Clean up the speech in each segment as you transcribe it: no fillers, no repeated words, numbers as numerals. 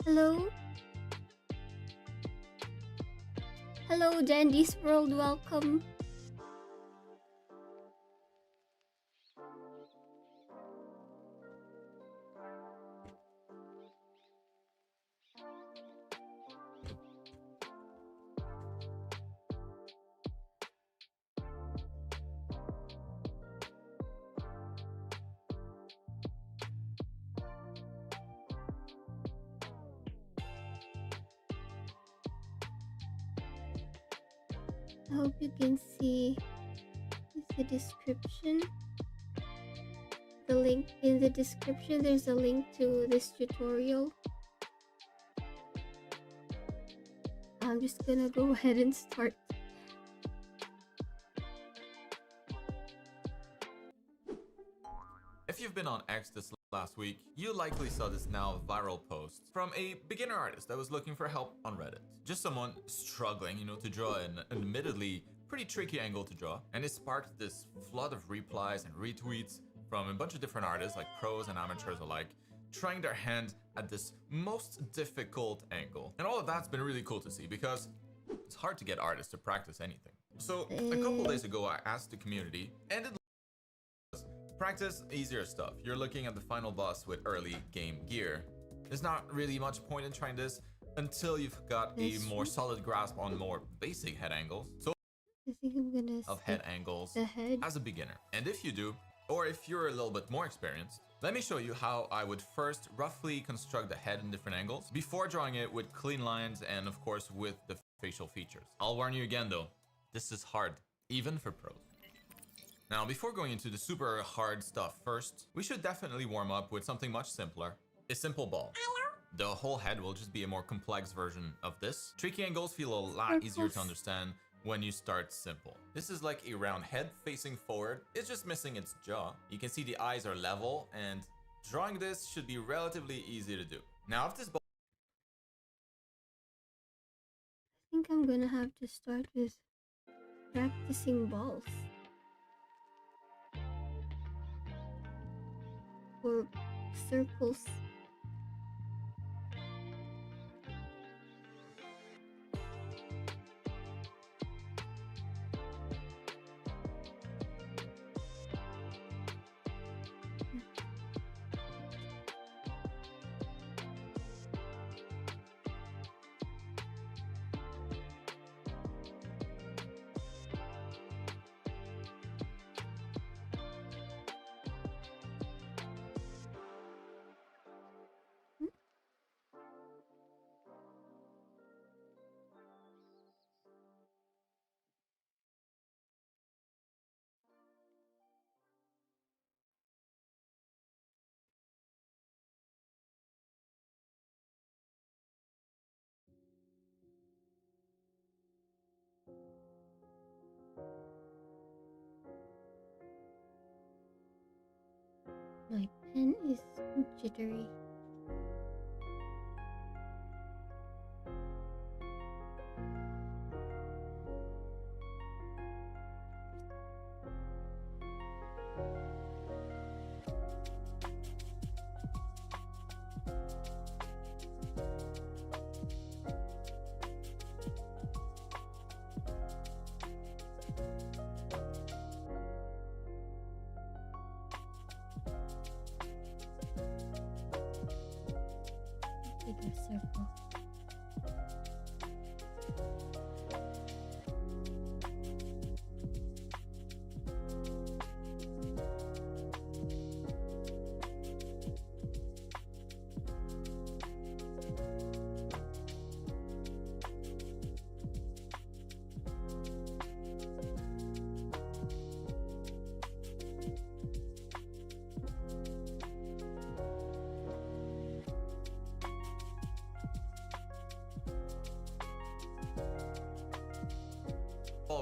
Hello? Hello, Dandy's World, welcome. I hope you can see the description. The link in the description, there's a link to this tutorial. I'm just gonna go ahead and start. If you've been on X this last week, you likely saw this now viral post from a beginner artist that was looking for help on Reddit. Just someone struggling, to draw an admittedly pretty tricky angle to draw, and it sparked this flood of replies and retweets from a bunch of different artists, like pros and amateurs alike, trying their hand at this most difficult angle. And all of that's been really cool to see because it's hard to get artists to practice anything. So a couple days ago, I asked the community, and it practice easier stuff. You're looking at the final boss with early game gear. There's not really much point in trying this until you've got a more solid grasp on more basic head angles. So I think I'm gonna of head angles as a beginner. And if you do, or if you're a little bit more experienced, let me show you how I would first roughly construct the head in different angles before drawing it with clean lines and of course with the facial features. I'll warn you again though, this is hard, even for pros. Now, before going into the super hard stuff first, we should definitely warm up with something much simpler. A simple ball. The whole head will just be a more complex version of this. Tricky angles feel a lot easier to understand when you start simple. This is like a round head facing forward. It's just missing its jaw. You can see the eyes are level, and drawing this should be relatively easy to do. Now, if this ball... I think I'm gonna have to start with practicing balls. Or circles. My pen is jittery. Bigger circle.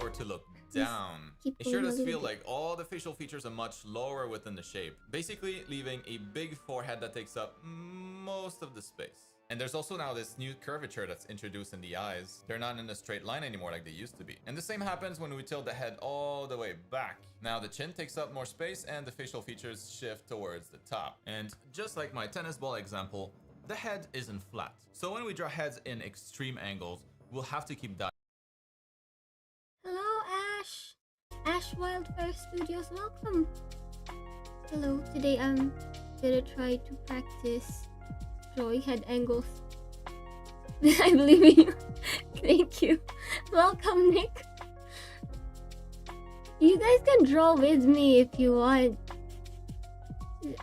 Were to look down, it sure does feel like all the facial features are much lower within the shape, basically leaving a big forehead that takes up most of the space. And there's also now this new curvature that's introduced in the eyes. They're not in a straight line anymore like they used to be. And the same happens when we tilt the head all the way back. Now the chin takes up more space and the facial features shift towards the top. And just like my tennis ball example, the head isn't flat. So when we draw heads in extreme angles, we'll have to keep that. Hello, Ash. Ash Wildfire Studios, welcome. Hello, today I'm gonna try to practice drawing head angles. I believe in you. Thank you. Welcome, Nick. You guys can draw with me if you want.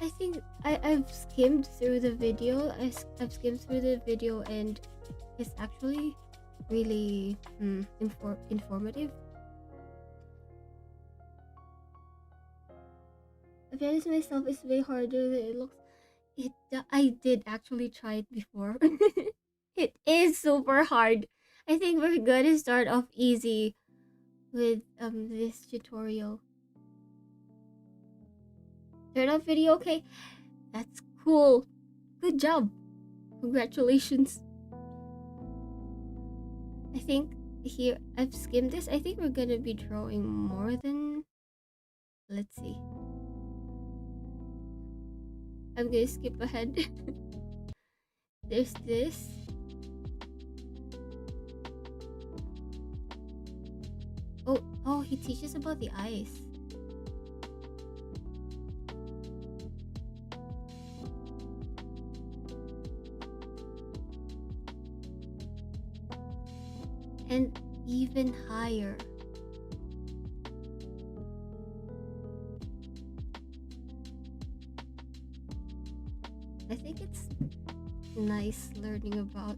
I think I've skimmed through the video. I've skimmed through the video and it's actually really informative. Venice myself is way harder than it looks. I did actually try it before. It is super hard. I think we're gonna start off easy with this tutorial. Turn off video, okay? That's cool. Good job. Congratulations. I think here I've skimmed this. I think we're gonna be drawing more than. Let's see. I'm gonna skip ahead. There's this. Oh, he teaches about the eyes. And even higher. I think it's nice learning about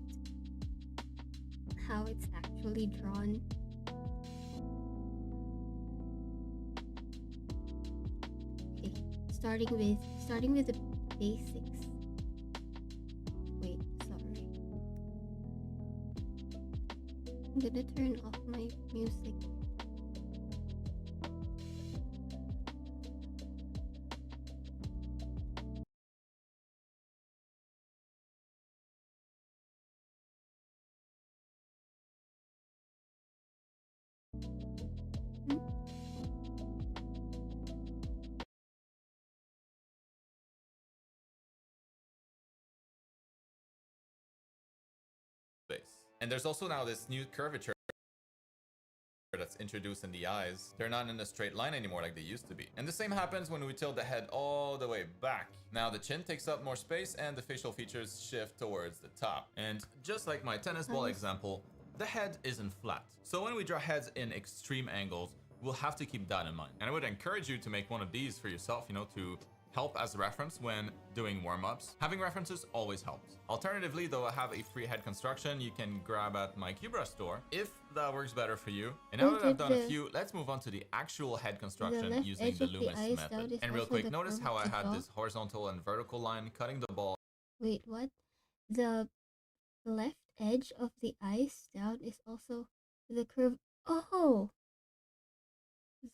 how it's actually drawn. Okay, starting with the basics. Wait, sorry. I'm gonna turn off my music. Base. And there's also now this new curvature that's introduced in the eyes. They're not in a straight line anymore like they used to be. And the same happens when we tilt the head all the way back. Now the chin takes up more space and the facial features shift towards the top. And just like my tennis ball example, the head isn't flat. So when we draw heads in extreme angles, we'll have to keep that in mind. And I would encourage you to make one of these for yourself, you know, to help as a reference when doing warm-ups. Having references always helps. Alternatively, though, I have a free head construction you can grab at my Cubra store if that works better for you. And now that I've done a few, let's move on to the actual head construction using the Loomis method. And real quick, notice how I had this horizontal and vertical line cutting the ball. Wait, what? The left edge of the eyes down is also the curve. Oh!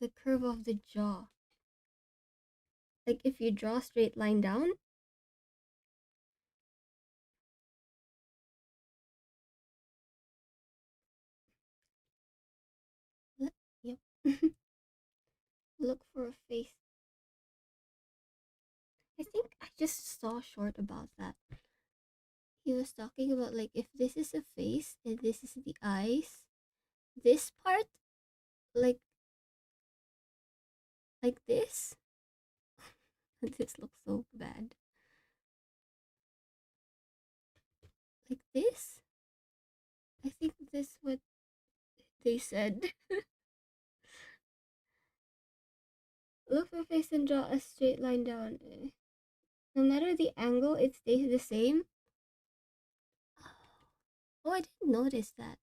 The curve of the jaw. Like if you draw a straight line down. Yep. Look for a face. I think I just saw short about that. He was talking about like if this is a face and this is the eyes, this part, like this. This looks so bad. Like this? I think this is what they said. Look for face and draw a straight line down. No matter the angle, it stays the same. Oh, I didn't notice that.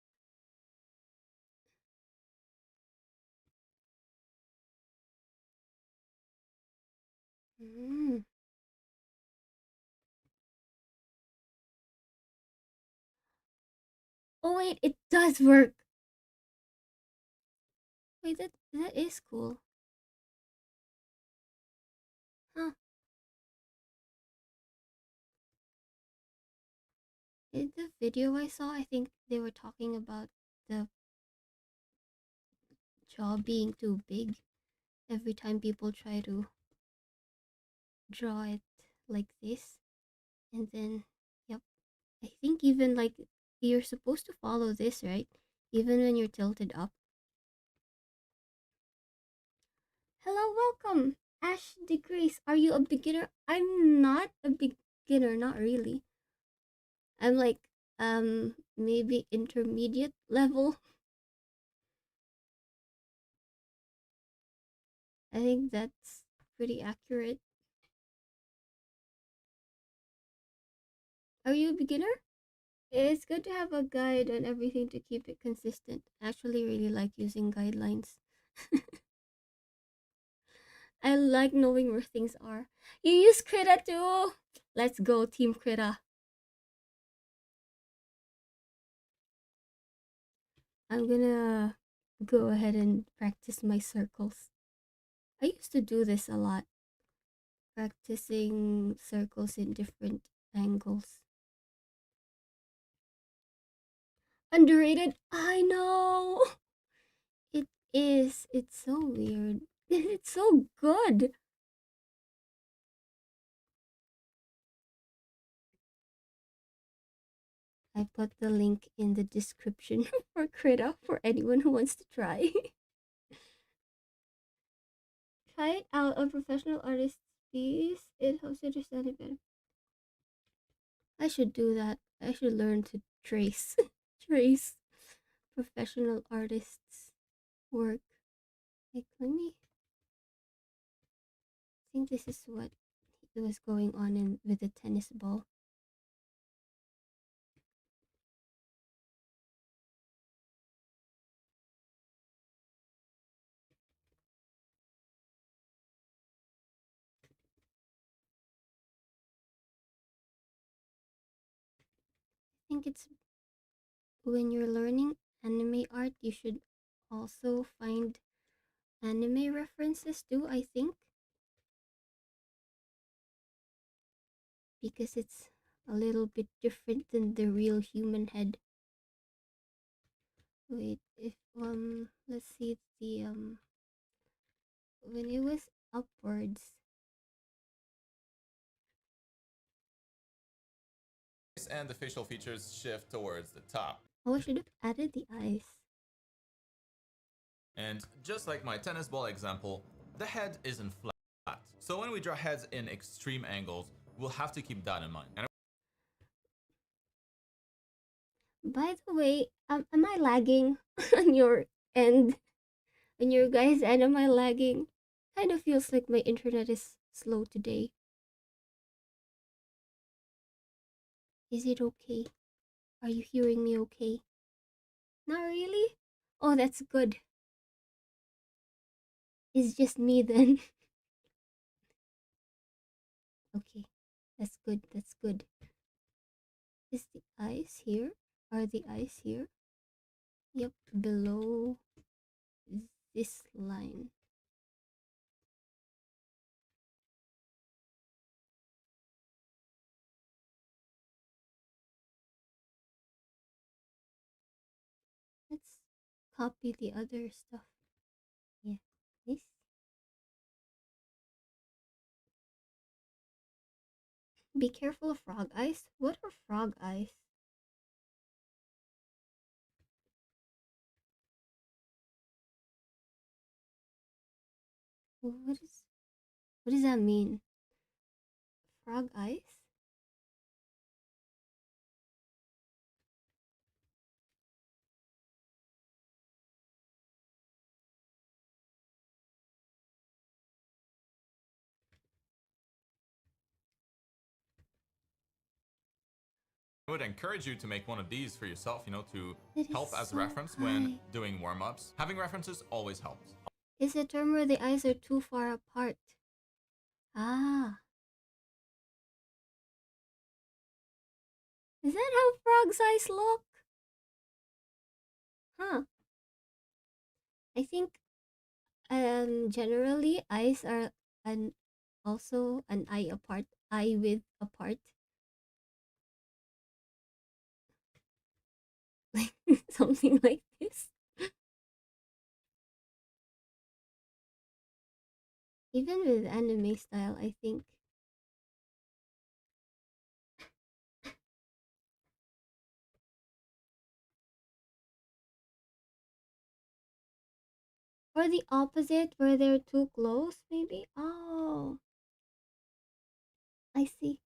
Oh wait, it does work. Wait, that is cool. Huh. In the video I saw, I think they were talking about the jaw being too big every time people try to draw it like this. And then, yep. I think even like you're supposed to follow this, right? Even when you're tilted up. Hello, welcome. Ash Degrees. Are you a beginner? I'm not a beginner, not really. I'm like maybe intermediate level. I think that's pretty accurate. Are you a beginner? It's good to have a guide and everything to keep it consistent. I actually really like using guidelines. I like knowing where things are. You use Krita too? Let's go, Team Krita. I'm gonna go ahead and practice my circles. I used to do this a lot, practicing circles in different angles. Underrated? I know! It is. It's so weird. It's so good. I put the link in the description for Krita for anyone who wants to try. Try it out on professional artist's piece. It helps you understand it better. I should do that. I should learn to trace trace professional artists' work. Like, let me think. This is what was going on in with the tennis ball. I think it's when you're learning anime art, you should also find anime references too. I think because it's a little bit different than the real human head. Wait, if let's see the when it was upwards. And the facial features shift towards the top. Oh, I should have added the eyes. And just like my tennis ball example, the head isn't flat. So when we draw heads in extreme angles, we'll have to keep that in mind. And By the way, am I lagging on your end? On your guys' end, am I lagging? Kind of feels like my internet is slow today. Is it okay? Are you hearing me okay? Not really? Oh, that's good. It's just me then. Okay, that's good, that's good. Is the eyes here? Are the eyes here? Yep, below this line. Let's copy the other stuff. Yeah, this. Be careful of frog eyes. What are frog eyes? What does that mean? Frog eyes? I would encourage you to make one of these for yourself, to That is help as so reference when high. doing warm-ups. Having references always helps. It's a term where the eyes are too far apart. Ah. Is that how frog's eyes look? Huh. I think generally eyes are an also an eye apart, eye width apart. Like something like this. Even with anime style, I think Or the opposite, where they're too close, maybe? Oh, I see.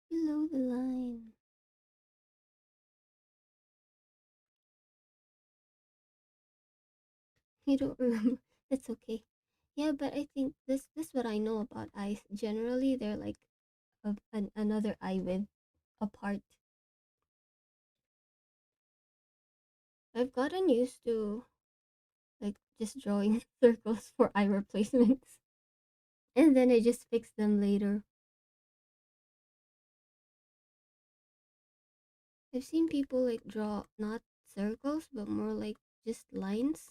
Below the line. You don't remember. That's okay. Yeah, but I think this what I know about eyes. Generally, they're like another eye width apart. I've gotten used to like just drawing circles for eye replacements, and then I just fix them later. I've seen people like draw not circles but more like just lines,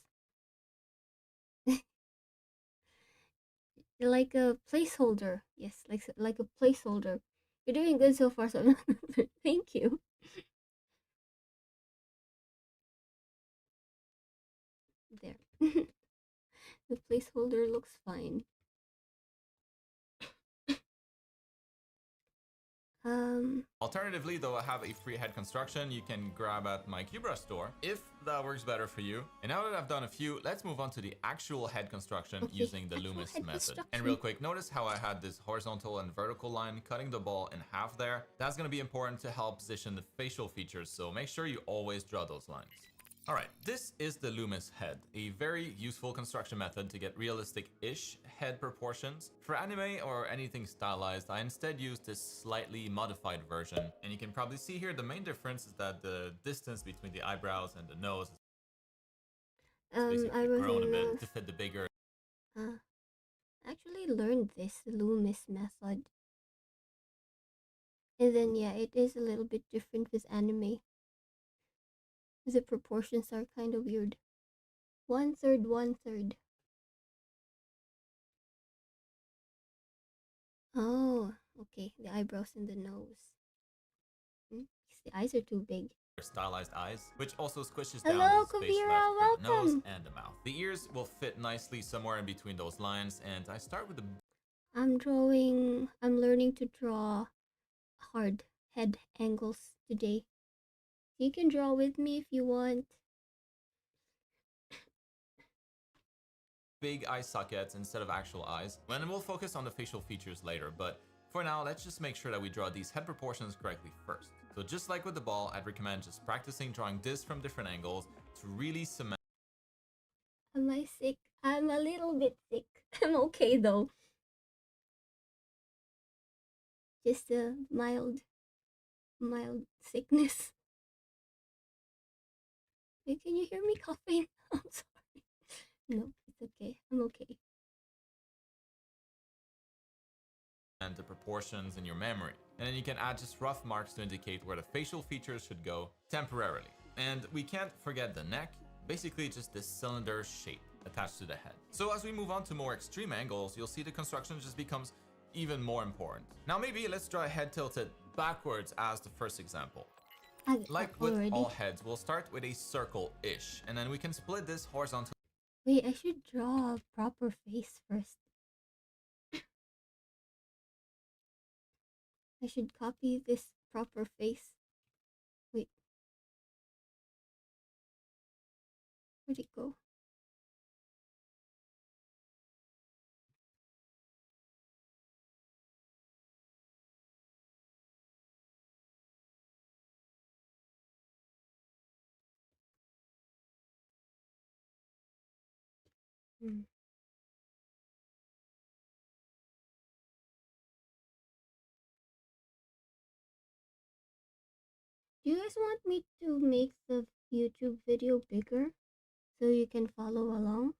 like a placeholder. Yes, like a placeholder. You're doing good so far, so thank you. There, the placeholder looks fine. Um, Alternatively, though, I have a free head construction you can grab at my QBrush store if that works better for you. And now that I've done a few, let's move on to the actual head construction okay, using the actual Loomis head method. And construction. real quick, notice how I had this horizontal and vertical line cutting the ball in half there. That's going to be important to help position the facial features, so make sure you always draw those lines. Alright, this is the Loomis head, a very useful construction method to get realistic-ish head proportions. For anime or anything stylized, I instead use this slightly modified version. And you can probably see here the main difference is that the distance between the eyebrows and the nose is basically Eyebrows grown a and bit nose. to fit the bigger. Uh, actually learned this Loomis method, and then yeah, it is a little bit different with anime. The proportions are kind of weird. One third, one third. Oh, okay. The eyebrows and the nose. Hmm? 'Cause the eyes are too big. Stylized eyes, which also squishes down Hello, the space left Kavira. for the nose Welcome. and the mouth. The ears will fit nicely somewhere in between those lines, and I start with the I'm drawing. I'm learning to draw hard head angles today. You can draw with me if you want. big eye sockets instead of actual eyes, and we'll focus on the facial features later, but for now, let's just make sure that we draw these head proportions correctly first. So just like with the ball, I'd recommend just practicing drawing this from different angles to really cement. Am I sick? I'm a little bit sick. I'm okay though. Just a mild sickness. Wait, can you hear me coughing? I'm sorry. No, it's okay. I'm okay. And the proportions in your memory. And then you can add just rough marks to indicate where the facial features should go temporarily. And we can't forget the neck, basically just this cylinder shape attached to the head. So as we move on to more extreme angles, you'll see the construction just becomes even more important. Now maybe let's draw a head tilted backwards as the first example. Like with already. all heads, we'll start with a circle-ish, and then we can split this horizontally. Wait, I should draw a proper face first. I should copy this proper face. Wait. Where'd it go? Hmm. Do you guys want me to make the YouTube video bigger so you can follow along?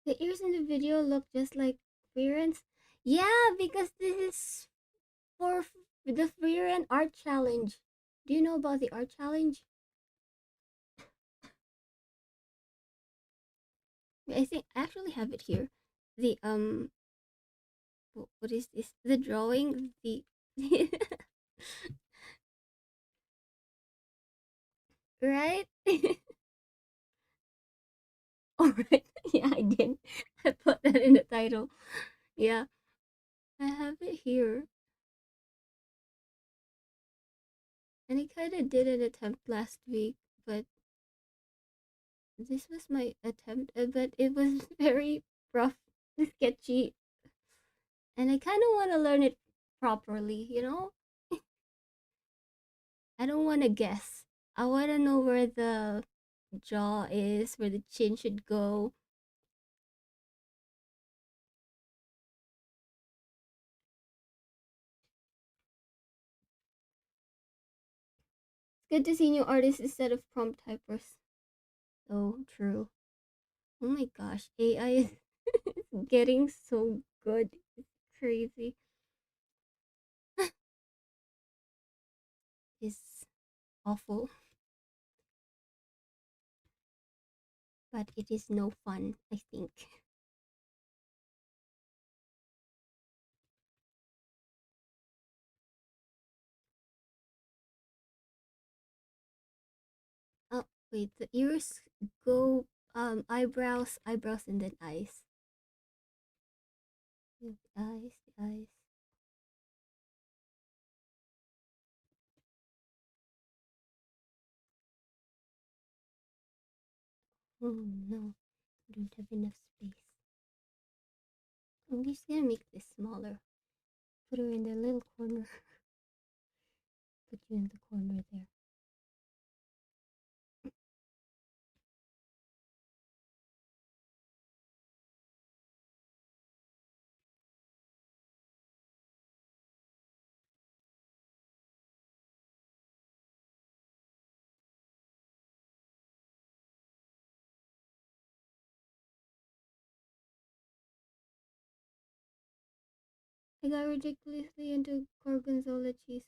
The ears in the video look just like Frieren's. Yeah, because this is for the Frieren art challenge. Do you know about the art challenge? I think I actually have it here. The what is this? The drawing, Right? All right. Yeah, I did. I put that in the title. Yeah, I have it here. And I kind of did an attempt last week, but this was my attempt, but it was very rough, sketchy, and I kind of want to learn it properly. I don't want to guess. I want to know where the jaw is, where the chin should go. It's good to see new artists instead of prompt typers. So true. Oh my gosh, AI is getting so good. It's crazy. It's awful, but it is no fun, I think. Oh, wait, the ears go eyebrows, and then eyes. The eyes, the eyes. Oh no, I don't have enough space. I'm just gonna make this smaller. Put her in the little corner. Put you in the corner there. I got ridiculously into gorgonzola cheese.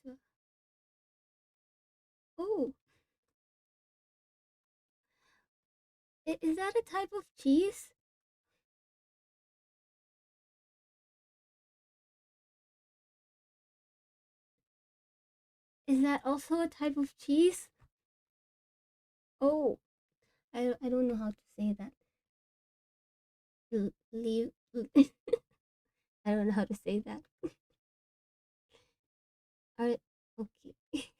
Oh, is that a type of cheese? Is that also a type of cheese? Oh, I don't know how to say that. Leave. I don't know how to say that. Are okay.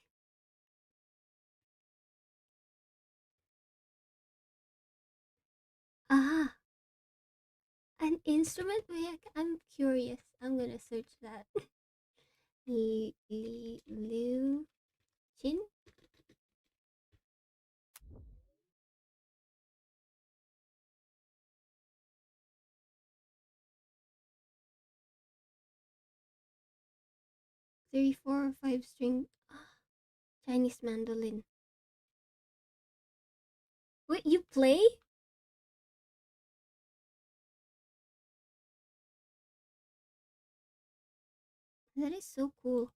Ah, an instrument? Wait, I'm curious. I'm gonna search that. Liu Chin? 34 or 5 string Chinese mandolin. Wait, you play? That is so cool.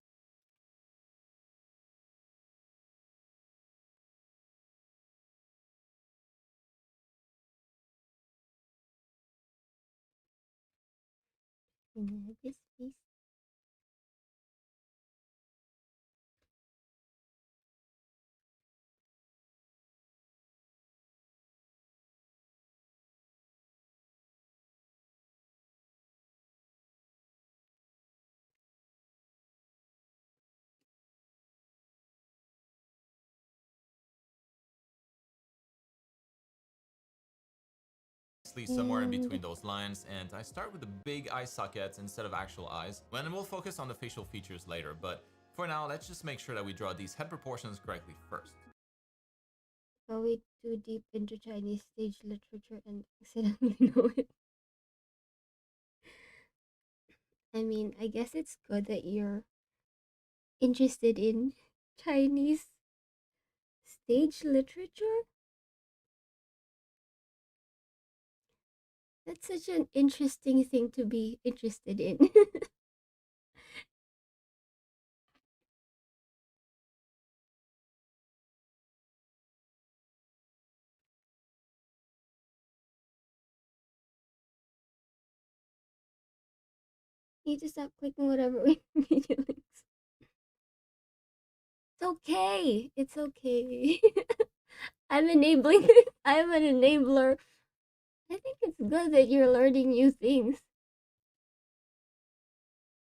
This piece. Somewhere in And between those lines, and I start with the big eye sockets instead of actual eyes. And we'll focus on the facial features later, but for now, let's just make sure that we draw these head proportions correctly first. got way too deep into Chinese stage literature and accidentally know it. I mean, I guess it's good that you're interested in Chinese stage literature. That's such an interesting thing to be interested in. You need to stop clicking whatever video links. It's okay. It's okay. I'm enabling. I'm an enabler. I think it's good that you're learning new things.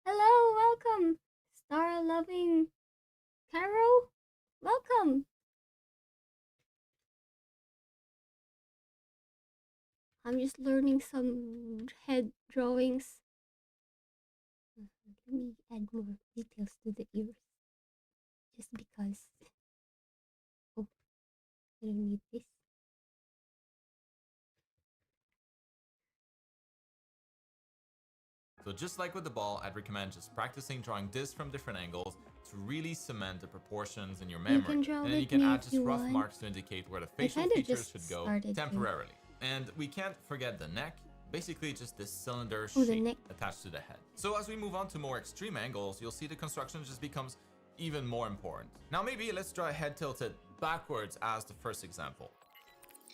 Hello, welcome. Star loving Caro, welcome. I'm just learning some head drawings. Let me add more details to the ears. Just because. Oh, I don't need this. So just like with the ball, I'd recommend just practicing drawing this from different angles to really cement the proportions in your You memory. can draw And then you with can me add if you just rough want. marks to indicate where the I facial kind of features just should go started here. temporarily. And we can't forget the neck, basically just this cylinder Oh, the shape neck. attached to the head. So as we move on to more extreme angles, you'll see the construction just becomes even more important. Now maybe let's draw a head tilted backwards as the first example.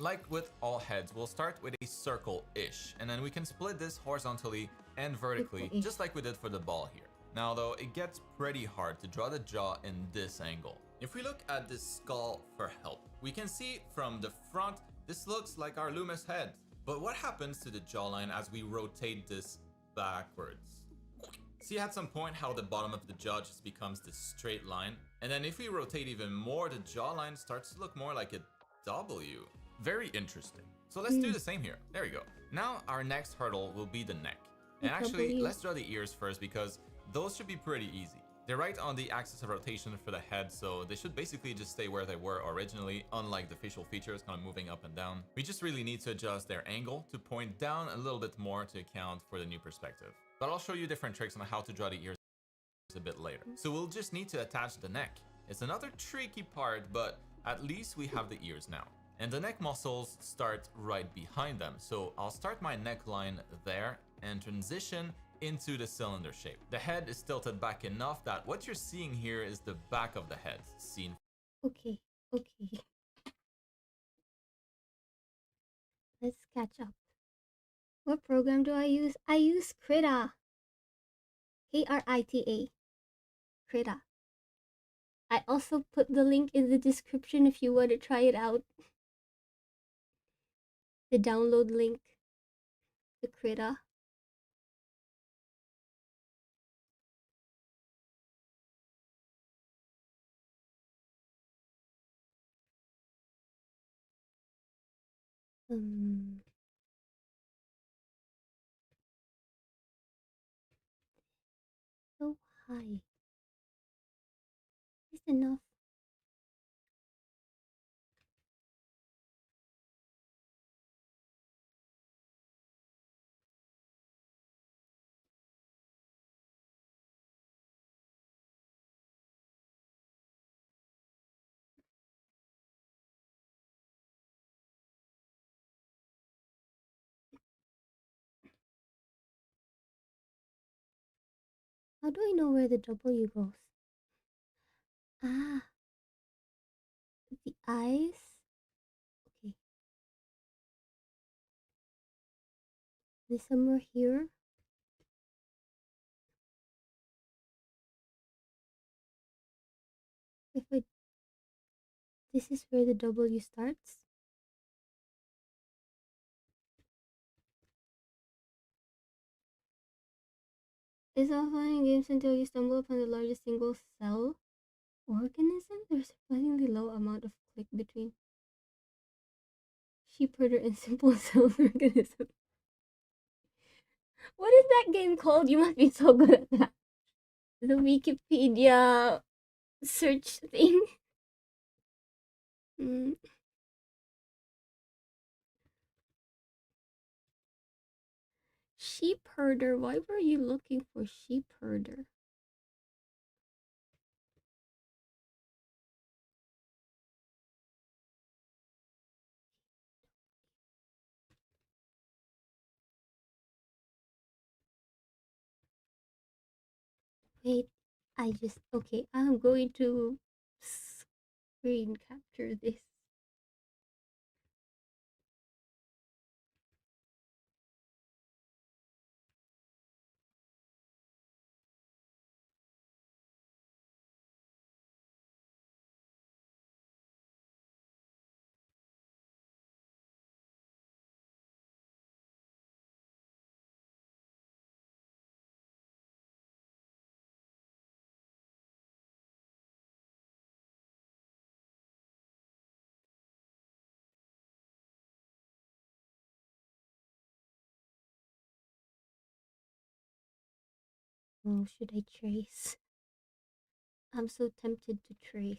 Like with all heads, we'll start with a circle-ish, and then we can split this horizontally and vertically, Circle-ish. just like we did for the ball here. Now though, it gets pretty hard to draw the jaw in this angle. If we look at this skull for help, we can see from the front, this looks like our Loomis head. But what happens to the jawline as we rotate this backwards? See at some point how the bottom of the jaw just becomes this straight line? And then if we rotate even more, the jawline starts to look more like a W. Very interesting. So let's do the same here. There we go. Now our next hurdle will be the neck. And actually, W. let's draw the ears first because those should be pretty easy. They're right on the axis of rotation for the head, so they should basically just stay where they were originally, unlike the facial features kind of moving up and down. We just really need to adjust their angle to point down a little bit more to account for the new perspective. But I'll show you different tricks on how to draw the ears a bit later. So we'll just need to attach the neck. It's another tricky part, but at least we have the ears now. And the neck muscles start right behind them. So I'll start my neckline there and transition into the cylinder shape. The head is tilted back enough that what you're seeing here is the back of the head seen. Okay, okay. Let's catch up. What program do I use? I use Krita. Krita. Krita. I also put the link in the description if you want to try it out. The download link. The Krita. So high. Is enough? How do I know where the W goes? Ah, the eyes. Okay. There's somewhere here. If I, this is where the W starts. It's all fun and games until you stumble upon the largest single cell organism. There's a surprisingly low amount of click between sheep herder and simple cell organism. What is that game called? You must be so good at that. The Wikipedia search thing. Mm. Sheep herder. Why were you looking for sheep herder? Wait, okay, I'm going to screen capture this. Oh, should I trace? I'm so tempted to trace.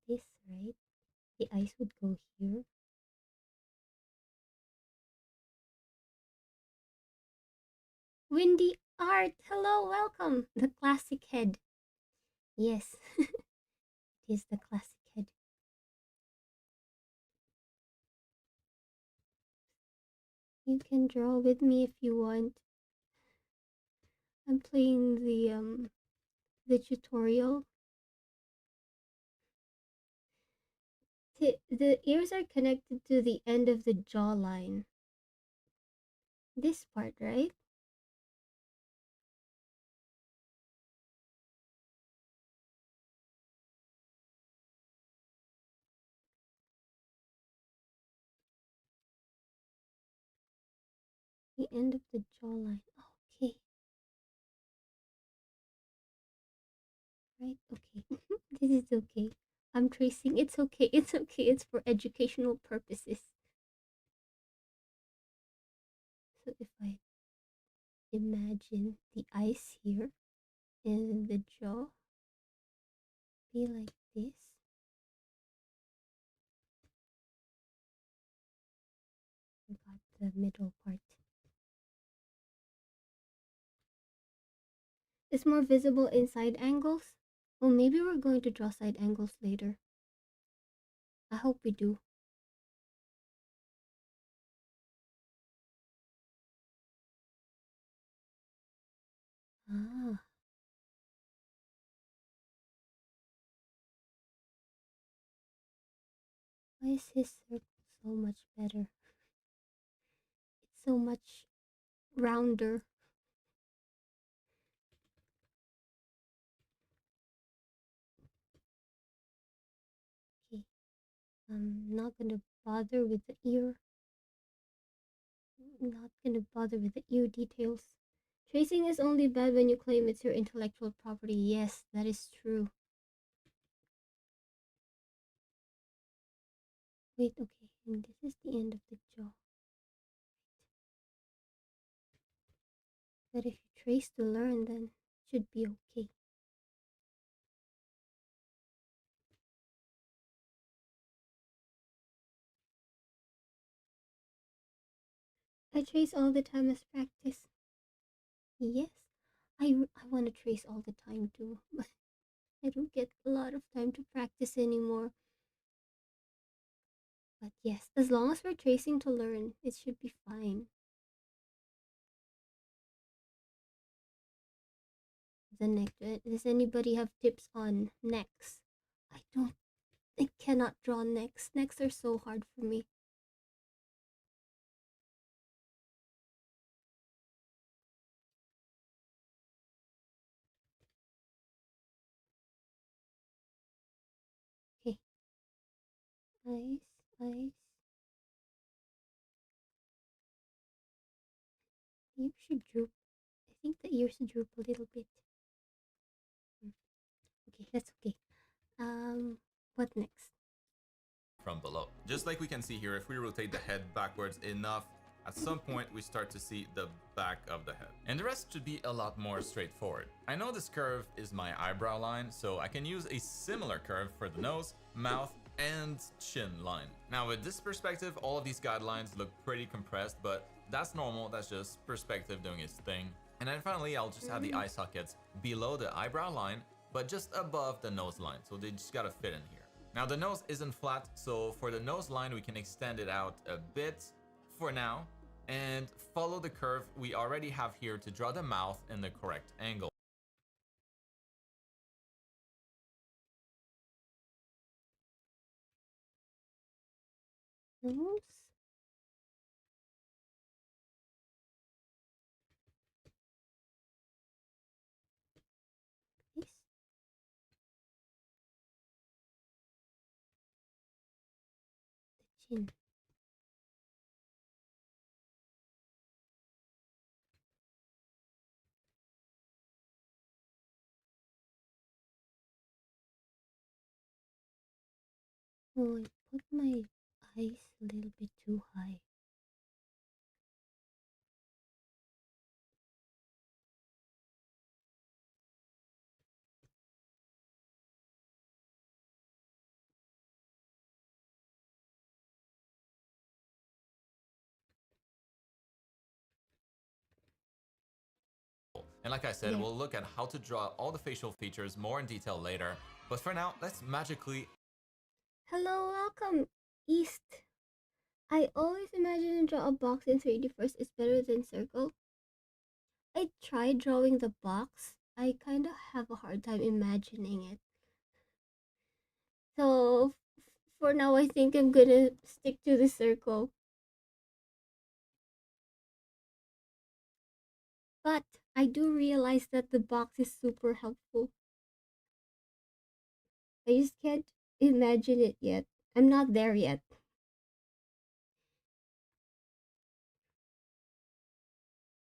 This, right? The ice would go here. Windy Art, hello, welcome. The classic head. Yes, it is the classic head. You can draw with me if you want. I'm playing the tutorial. The ears are connected to the end of the jawline. This part, right? The end of the jawline. Okay. Right? Okay. This is okay. I'm tracing. It's okay. It's okay. It's for educational purposes. So if I imagine the eyes here and the jaw be like this. I got the middle part. It's more visible in side angles. Well, maybe we're going to draw side angles later. I hope we do. Ah, why is his circle so much better? It's so much rounder. Okay, I'm not gonna bother with the ear. Not gonna bother with the ear details. Tracing is only bad when you claim it's your intellectual property. Yes, that is true. Wait, okay, and this is the end of the jaw. But if you trace to learn, then it should be okay. I trace all the time as practice. Yes, I want to trace all the time too, but I don't get a lot of time to practice anymore. But yes, as long as we're tracing to learn, it should be fine. The neck. Does anybody have tips on necks? I don't. I cannot draw necks. Necks are so hard for me. Okay. Eyes, eyes. You should droop. I think the ears droop a little bit. Okay, that's okay. What next? From below. Just like we can see here, if we rotate the head backwards enough, at some point we start to see the back of the head. And the rest should be a lot more straightforward. I know this curve is my eyebrow line, so I can use a similar curve for the nose, mouth, and chin line. Now with this perspective, all of these guidelines look pretty compressed, but that's normal, that's just perspective doing its thing. And then finally, I'll just have the eye sockets below the eyebrow line, but just above the nose line, so they just gotta fit in here. Now the nose isn't flat, so for the nose line we can extend it out a bit for now. and follow the curve we already have here to draw the mouth in the correct angle. Nose. This. The chin. Oh, I put my eyes a little bit too high. And like I said, There. we'll look at how to draw all the facial features more in detail later. But for now, let's magically... Hello, welcome, East. I always imagine and draw a box in 3D first is better than circle. I tried drawing the box. I kind of have a hard time imagining it. So for now, I think I'm gonna stick to the circle. But I do realize that the box is super helpful. I just can't imagine it yet. I'm not there yet.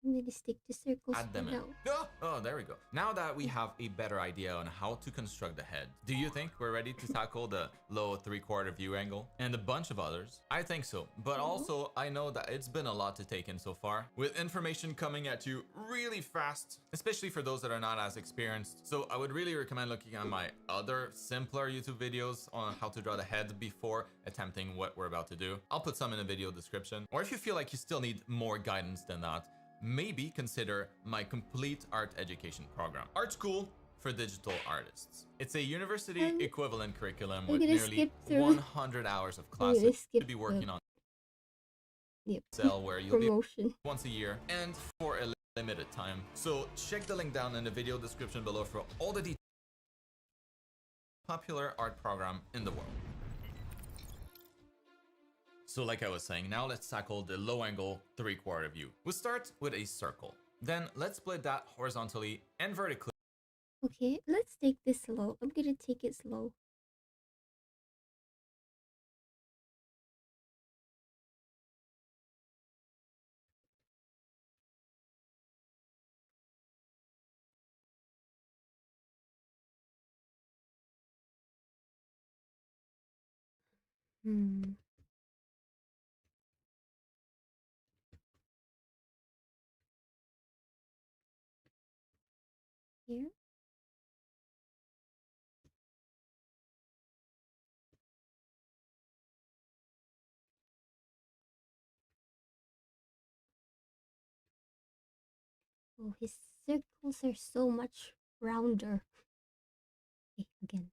I'm gonna stick to circles add for them in. now. Oh, there we go. Now that we have a better idea on how to construct the head, do you think we're ready to tackle the low 3/4 view angle and a bunch of others? I think so, but also I know that it's been a lot to take in so far, with information coming at you really fast, especially for those that are not as experienced. So I would really recommend looking at my other simpler YouTube videos on how to draw the head before attempting what we're about to do. I'll put some in the video description. Or if you feel like you still need more guidance than that, maybe consider my complete art education program, Art School for Digital Artists. It's a university equivalent curriculum with nearly 100 hours of classes to be working on. Sell where you'll be once a year and for a limited time. So check the link down in the video description below for all the details. Popular art program in the world. So like I was saying, now let's tackle the low angle 3/4 view. We'll start with a circle. Then let's split that horizontally and vertically. Okay, let's take this slow. I'm gonna take it slow. Hmm. Here. Oh, his circles are so much rounder. Okay, again.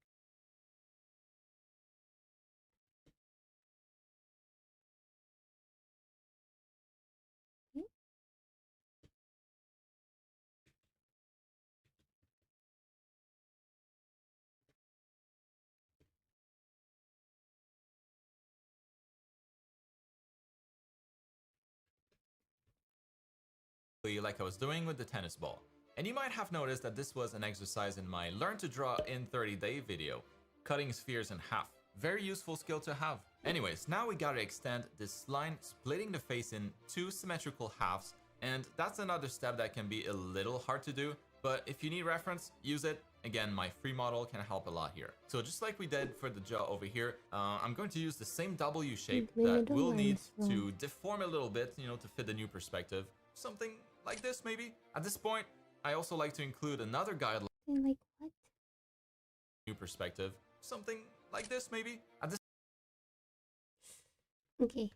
Okay. Like I was doing with the tennis ball. And you might have noticed that this was an exercise in my Learn to Draw in 30-day video, cutting spheres in half. Very useful skill to have. Anyways, now we gotta extend this line, splitting the face in two symmetrical halves, and that's another step that can be a little hard to do, but if you need reference, use it. Again, my free model can help a lot here. So just like we did for the jaw over here, I'm going to use the same W shape that we'll need to deform a little bit, you know, to fit the new perspective. Something like this maybe. At this point, I also like to include another guideline. Like what? New perspective. Something like this maybe. At this Okay.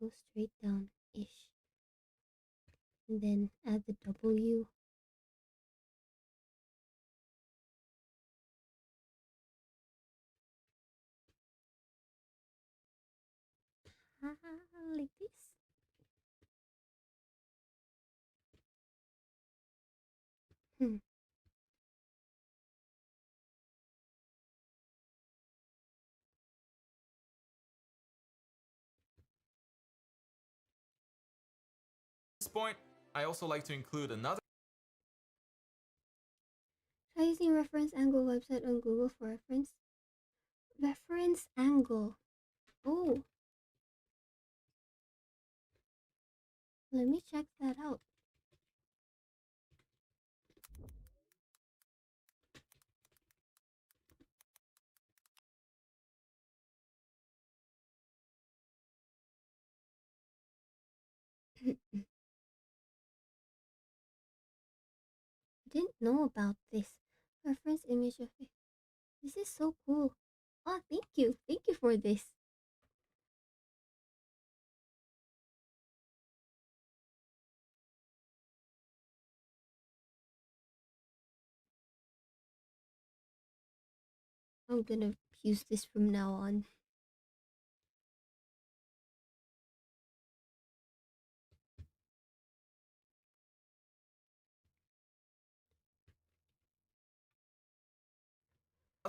go straight down ish. And then add the W. Like this. Hmm. At this point, I also like to include another Try using reference angle website on Google for reference. Reference angle. Oh, let me check that out. Didn't know about this. Reference image of it. This is so cool. Oh, thank you. Thank you for this. I'm gonna use this from now on.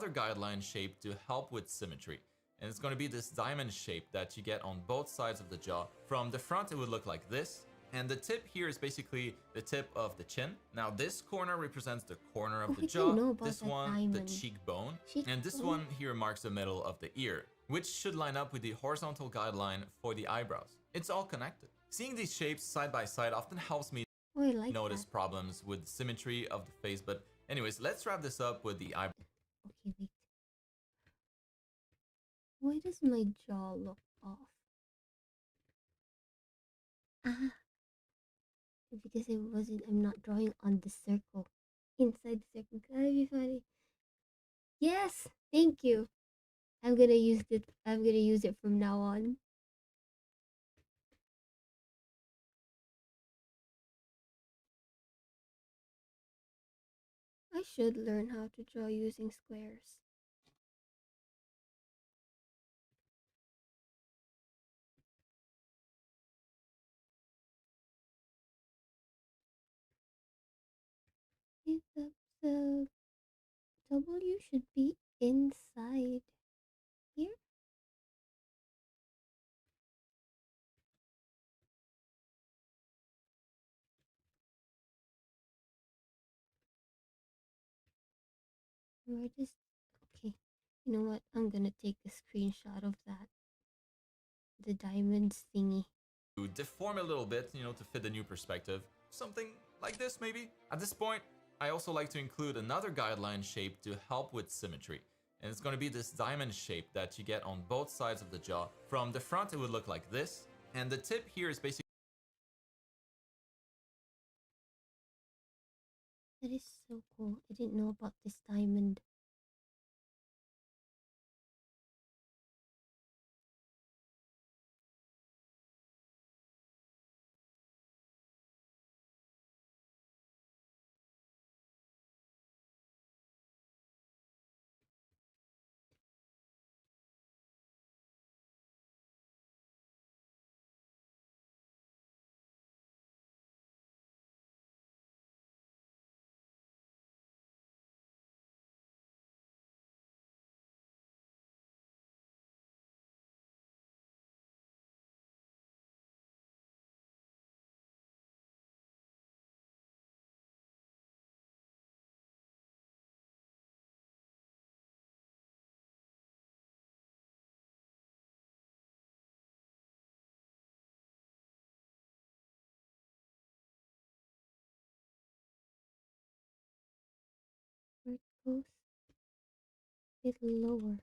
guideline shape to help with symmetry. And it's going to be this diamond shape that you get on both sides of the jaw. From the front, it would look like this. And the tip here is basically the tip of the chin. Now this corner represents the corner of Oh, the I didn't jaw, know about this that one, the diamond. cheekbone, and this Cheekbone? one here marks the middle of the ear, which should line up with the horizontal guideline for the eyebrows. It's all connected. Seeing these shapes side by side often helps me Oh, I like notice that. problems with symmetry of the face, but anyways, let's wrap this up with the eyebrows. Okay, wait. Why does my jaw look off? Ah, because I'm not drawing on the circle. Inside the circle. That'd be funny. Yes! Thank you. I'm gonna use it from now on. I should learn how to draw using squares. The W should be inside here. Where does okay? You know what? I'm gonna take a screenshot of that. The diamonds thingy. To deform a little bit, to fit the new perspective. Something like this, maybe? At this point, I also like to include another guideline shape to help with symmetry. And it's going to be this diamond shape that you get on both sides of the jaw. From the front, it would look like this. And the tip here is basically That is so cool. I didn't know about this diamond. Where it goes a bit lower.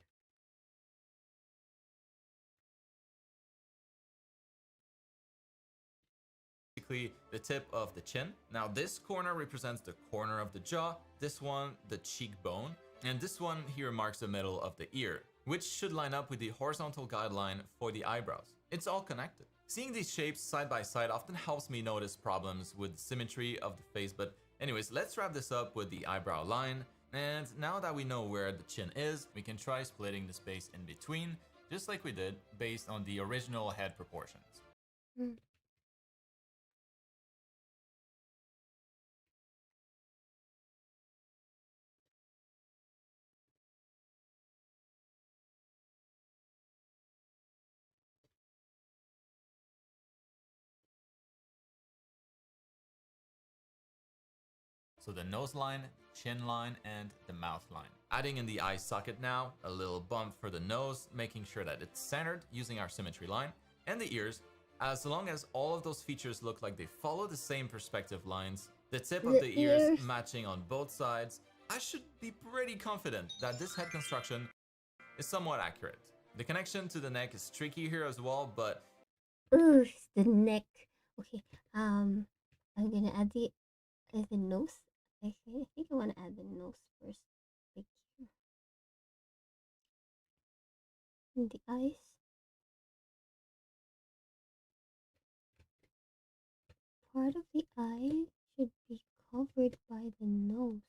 the tip of the chin. Now this corner represents the corner of the jaw, this one the cheekbone, and this one here marks the middle of the ear, which should line up with the horizontal guideline for the eyebrows. It's all connected. Seeing these shapes side by side often helps me notice problems with symmetry of the face, but anyways, let's wrap this up with the eyebrow line. And now that we know where the chin is, we can try splitting the space in between, just like we did, based on the original head proportions. Mm. So the nose line, chin line, and the mouth line. Adding in the eye socket now, a little bump for the nose, making sure that it's centered using our symmetry line, and the ears. As long as all of those features look like they follow the same perspective lines, the tip of the ears matching on both sides, I should be pretty confident that this head construction is somewhat accurate. The connection to the neck is tricky here as well, but Ugh, the neck. Okay, I'm gonna add the nose. Okay, I think I want to add the nose first. Like here. And the eyes. Part of the eye should be covered by the nose.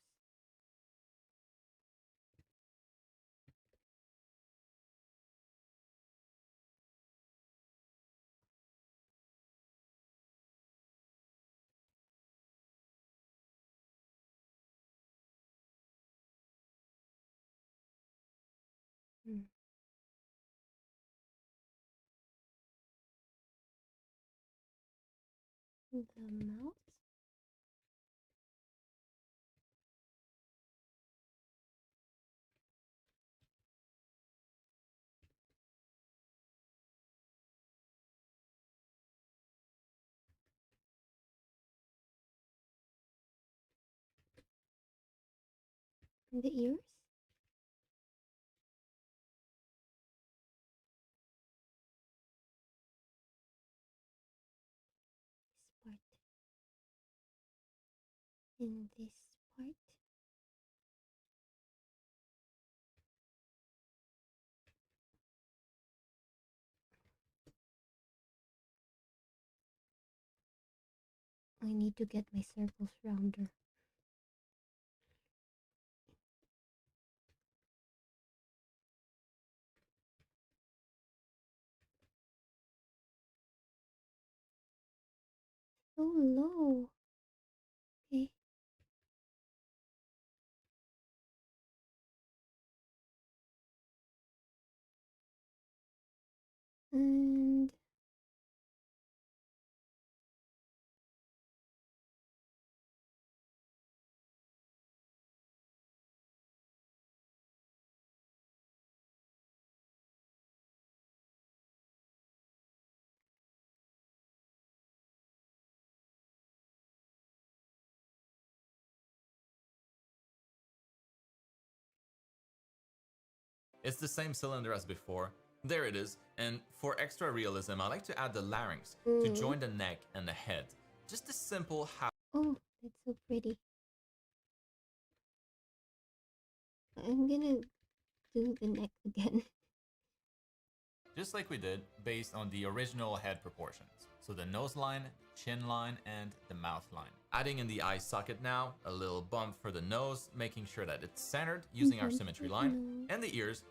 Hmm. The mouth. And the ears. This part. In this part. I need to get my circles rounder. So low. Okay. And it's the same cylinder as before. There it is, and for extra realism, I like to add the larynx to join the neck and the head. Just a simple half. oh, that's so pretty. I'm gonna do the neck again. Just like we did, based on the original head proportions. So the nose line, chin line, and the mouth line. Adding in the eye socket now, a little bump for the nose, making sure that it's centered using our symmetry line, and the ears.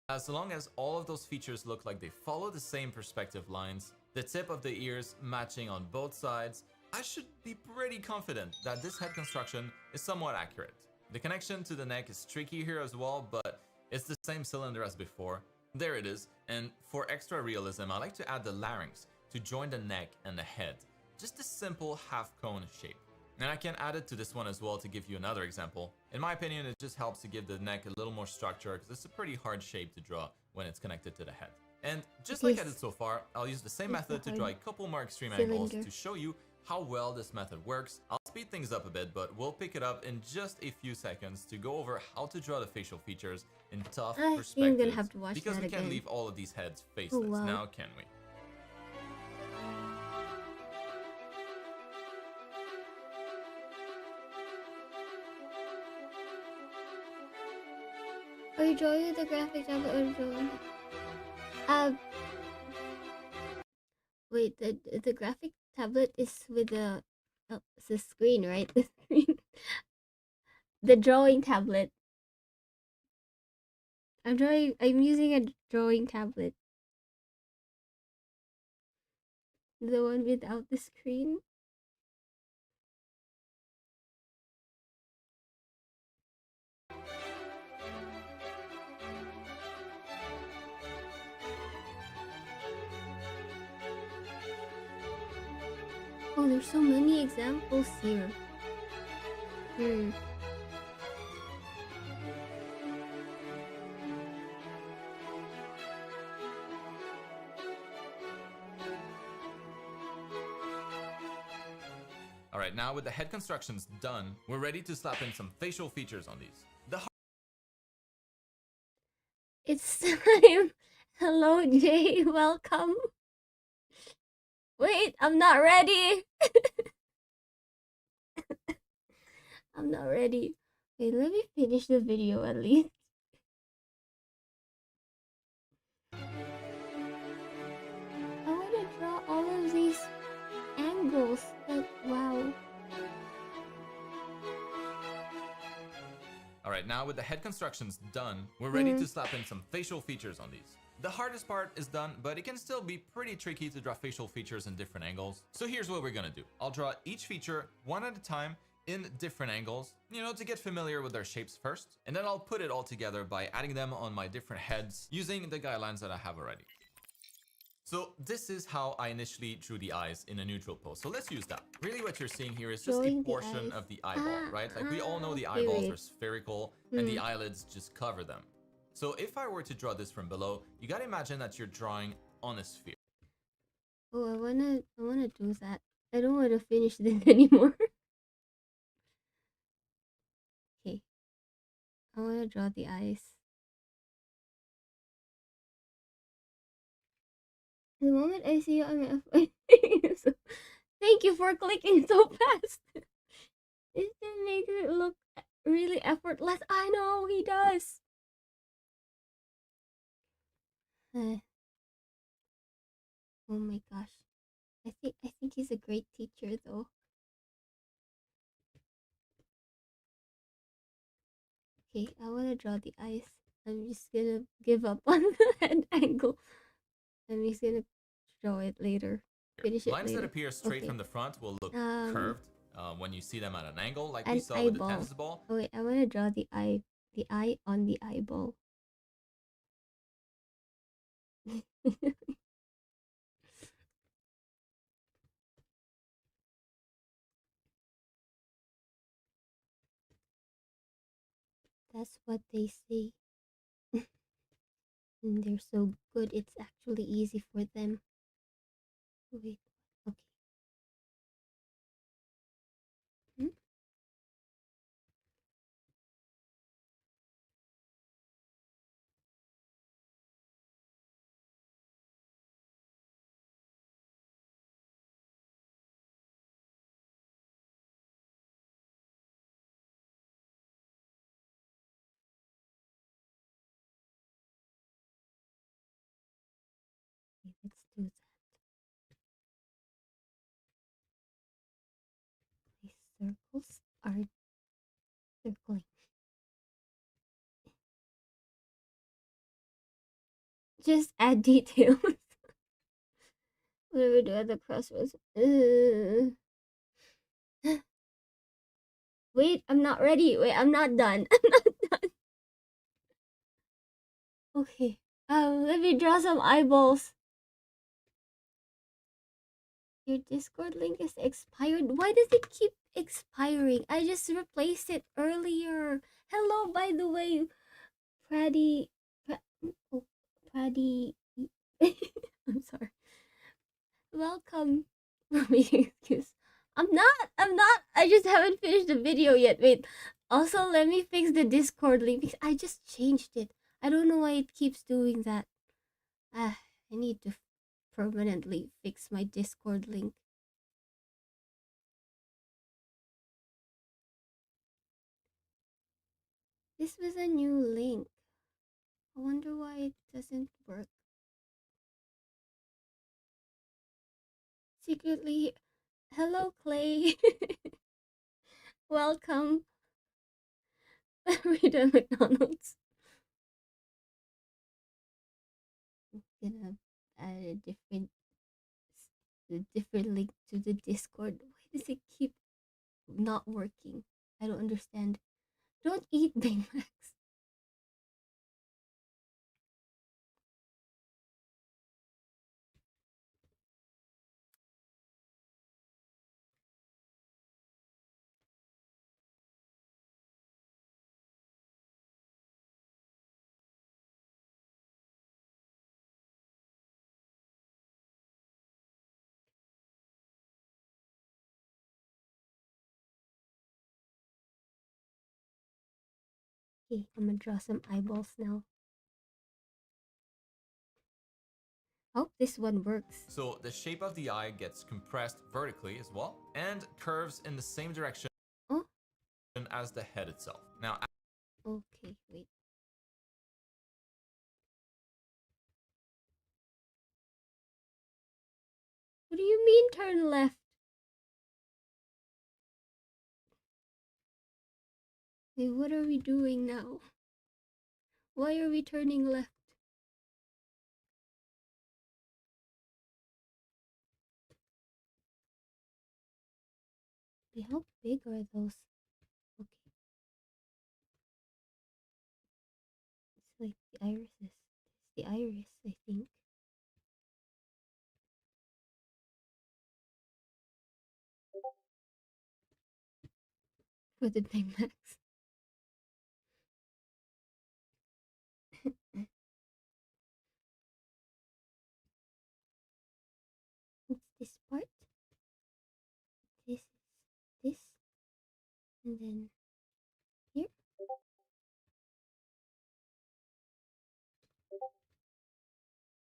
As long as all of those features look like they follow the same perspective lines, the tip of the ears matching on both sides, I should be pretty confident that this head construction is somewhat accurate. The connection to the neck is tricky here as well, but it's the same cylinder as before. There it is, and for extra realism, I like to add the larynx to join the neck and the head. Just a simple half cone shape. And I can add it to this one as well to give you another example. In my opinion, it just helps to give the neck a little more structure because it's a pretty hard shape to draw when it's connected to the head. And just like I did so far, I'll use the same method to draw a couple more extreme angles to show you how well this method works. I'll speed things up a bit, but we'll pick it up in just a few seconds to go over how to draw the facial features in tough perspectives. Gonna have to watch because that we can't again. leave all of these heads faceless, now can we? Are you drawing the graphic tablet or drawing? wait, the graphic tablet is with the it's the screen, right? The screen. The drawing tablet. I'm using a drawing tablet. The one without the screen. Oh, there's so many examples here. Hmm. Alright, now with the head constructions done, we're ready to slap in some facial features on these. The It's time. Hello, Jay. Welcome. Wait, I'm not ready. I'm not ready. Wait, let me finish the video at least. I want to draw all of these angles. Like, wow. Alright, now with the head constructions done, we're ready to slap in some facial features on these. The hardest part is done, but it can still be pretty tricky to draw facial features in different angles. So here's what we're gonna do. I'll draw each feature one at a time in different angles, to get familiar with their shapes first, and then I'll put it all together by adding them on my different heads using the guidelines that I have already. So this is how I initially drew the eyes in a neutral pose. So let's use that. Really what you're seeing here is just a portion of the eyeball, right? Like we all know the eyeballs are spherical and the eyelids just cover them. So if I were to draw this from below, you gotta imagine that you're drawing on a sphere. Oh, I wanna do that. I don't wanna finish this anymore. Okay. I wanna draw the eyes. The moment I see you, I'm so, thank you for clicking so fast. It just makes it look really effortless. I know he does. Oh my gosh. I think he's a great teacher though. Okay, I wanna draw the eyes. I'm just gonna give up on the head angle. I'm just gonna draw it later. Finish it Lines later. that appear straight from the front will look curved when you see them at an angle, like we saw with the tennis ball. Oh wait, I wanna draw the eye on the eyeball. That's what they say. And they're so good, it's actually easy for them. Wait, okay. Hmm? Okay, let's do that. My circles are circling. Just add details. What do we do at the crossroads? Wait, I'm not ready. Wait, I'm not done. I'm not done. Okay. Let me draw some eyeballs. Your Discord link is expired. Why does it keep expiring? I just replaced it earlier. Hello, by the way, Praddy. Oh, Praddy. I'm sorry. Welcome. Excuse. I'm not. I just haven't finished the video yet. Wait. Also, let me fix the Discord link because I just changed it. I don't know why it keeps doing that. I need to permanently fix my Discord link. This was a new link. I wonder why it doesn't work. secretly. Hello, Clay. Welcome. We're done McDonald's. I'm gonna add a different link to the Discord. Why does it keep not working? I don't understand. Don't eat Big Macs. Okay, I'm gonna draw some eyeballs now. Hope this one works. So the shape of the eye gets compressed vertically as well and curves in the same direction Oh, as the head itself. Now, okay, wait. What do you mean turn left? Wait, what are we doing now? Why are we turning left? Wait, how big are those? Okay. It's like the irises. It's the iris, I think. For the Big Macs. It's this part. This is this. And then here.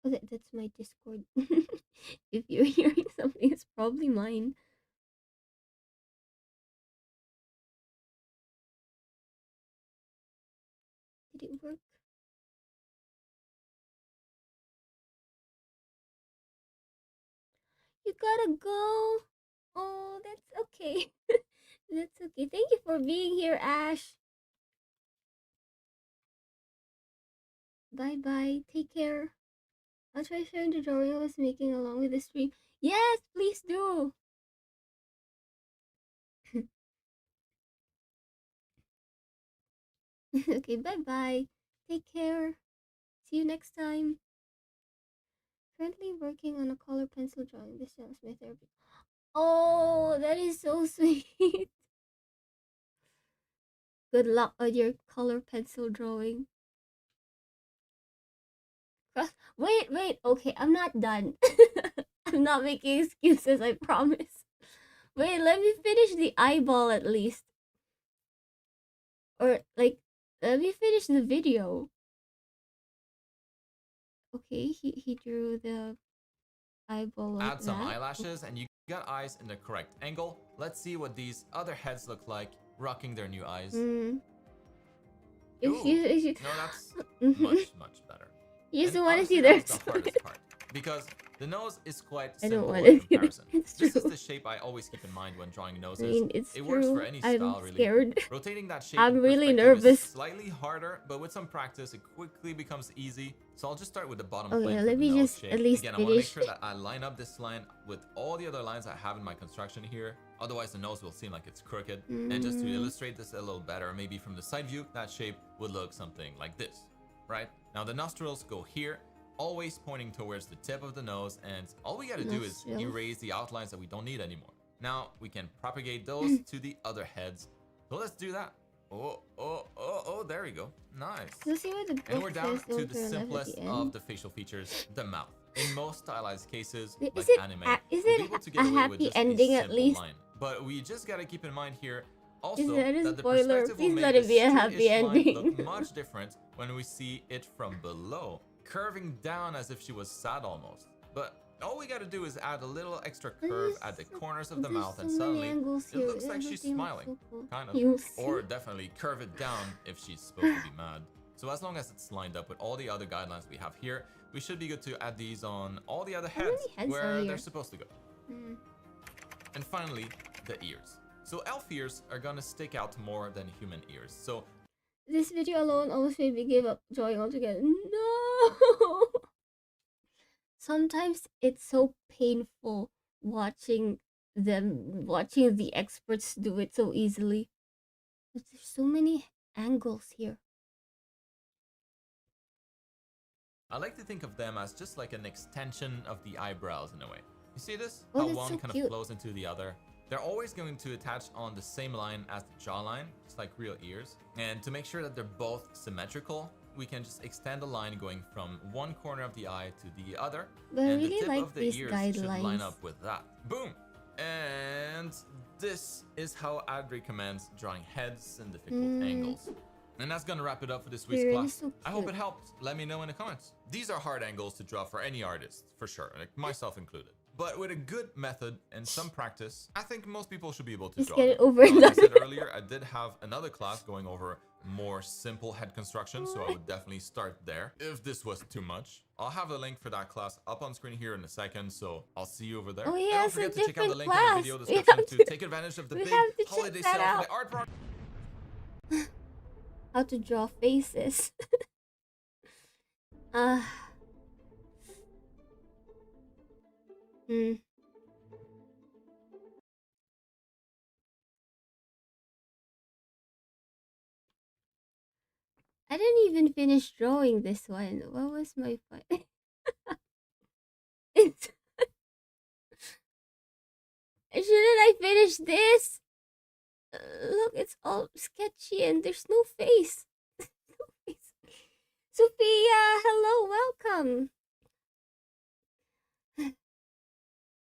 Oh, that's my Discord. If you're hearing something, it's probably mine. Did it work? You gotta go. Oh, that's okay. That's okay. Thank you for being here, Ash. Bye bye. Take care. I'll try sharing the drawing I was making along with the stream. Yes, please do. Okay, bye bye. Take care. See you next time. Currently working on a color pencil drawing. This sounds my therapy. Oh, that is so sweet. Good luck on your color pencil drawing. Wait, wait. Okay, I'm not done. I'm not making excuses, I promise. Wait, let me finish the eyeball at least. Or, like, let me finish the video. Okay, he drew the eyeball like add some that. eyelashes and you got eyes in the correct angle. Let's see what these other heads look like rocking their new eyes. Mm. Ooh, no, that's much better. You just And want to honestly, see their that's the hardest part because the nose is quite I don't simple want in to see comparison. It's This is true. the shape I always keep in mind when drawing I noses. mean, it's It true. works for any style, I'm really. scared. Rotating that shape I'm in really perspective nervous. is slightly harder, but with some practice, it quickly becomes easy. So I'll just start with the bottom Okay, plane for let the me nose just shape. at least Again, I want to make finish. sure that I line up this line with all the other lines I have in my construction here. Otherwise, the nose will seem like it's crooked. And just to illustrate this a little better, maybe from the side view, that shape would look something like this, right? Now the nostrils go here, always pointing towards the tip of the nose, and all we gotta do is erase the outlines that we don't need anymore. Now we can propagate those to the other heads. So let's do that. Oh, there we go. Nice. Let's see what the book And we're down says to the left at simplest the of end. the facial features, the mouth. In most stylized cases, Is like it anime, is we'll be it able to a get away with happy just ending a at simple least? line. But we just gotta keep in mind here Is also that a that the spoiler? perspective will Please make let this it be a happy straight-ish line ending. look much different when we see it from below, curving down as if she was sad almost. But all we gotta do is add a little extra curve at the corners of the mouth, and suddenly it looks like she's smiling, kind of. Or definitely curve it down if she's supposed to be mad. So as long as it's lined up with all the other guidelines we have here, we should be good to add these on all the other heads heads are where here? they're supposed to go. Mm. And finally, the ears. So elf ears are gonna stick out more than human ears. So This video alone almost made me give up drawing altogether. No! Sometimes it's so painful watching the experts do it so easily. But there's so many angles here. I like to think of them as just like an extension of the eyebrows in a way. You see this? Oh, How that's one so kind of cute. flows into the other. They're always going to attach on the same line as the jawline, just like real ears. And to make sure that they're both symmetrical, we can just extend the line going from one corner of the eye to the other. But I And the really tip like of the these ears should line guidelines. up with that. Boom! And this is how I'd recommend drawing heads in difficult angles. And that's gonna wrap it up for this week's Frieren is class. so I hope cute. it helped. Let me know in the comments. These are hard angles to draw for any artist, for sure, like myself included. But with a good method and some practice, I think most people should be able to Just draw get them. it over Now, and like I done. said earlier, I did have another class going over more simple head construction, so I would definitely start there. If this was too much, I'll have a link for that class up on screen here in a second, so I'll see you over there. Oh, And yeah, don't it's a forget to check out the different link in the class. video We description have to take advantage of the we big have to check holiday that sale out. for the art project. How to draw faces. uh hmm. I didn't even finish drawing this one. What was my point? It's shouldn't I finish this? Look, it's all sketchy and there's no face. No face. Sophia, hello, welcome.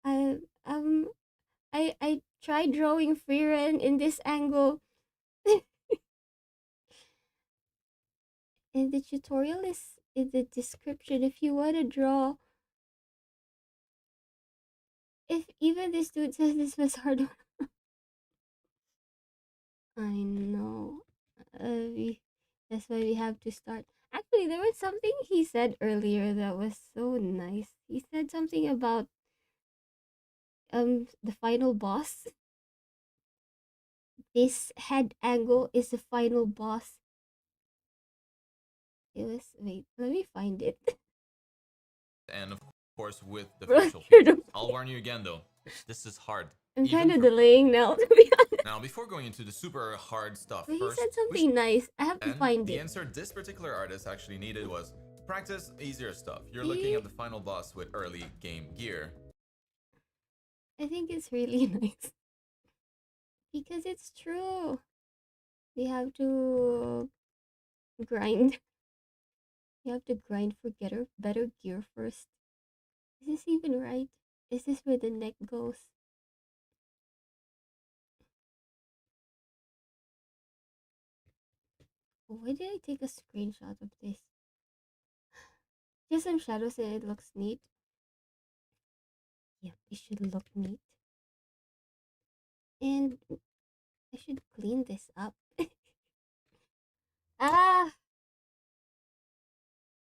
I um I tried drawing Frieren in this angle. And the tutorial is in the description if you want to draw. If even this dude says this was hard. I know. That's why we have to start. Actually, there was something he said earlier that was so nice. He said something about the final boss. This head angle is the final boss. It was wait, let me find it. And of course with the Bro, facial you're features. the- I'll warn you again though, this is hard. I'm even kind of for- delaying now, to be honest. Now, before going into the super hard stuff, But he first, said something nice. I have to and find the it. answer this particular artist actually needed was practice easier stuff. You're looking at the final boss with early game gear. I think it's really nice. Because it's true. We have to grind. You have to grind for better gear first. Is this even right? Is this where the neck goes? Why did I take a screenshot of this? Just some shadows and it looks neat. Yep, it should look neat. And I should clean this up. Ah!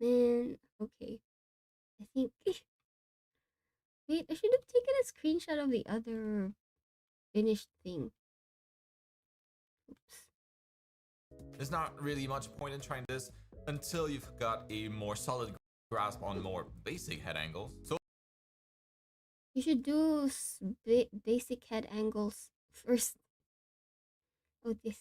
Man, okay. I think... Wait, I should have taken a screenshot of the other finished thing. Oops. There's not really much point in trying this until you've got a more solid grasp on more basic head angles. So You should do basic head angles first. Oh, this.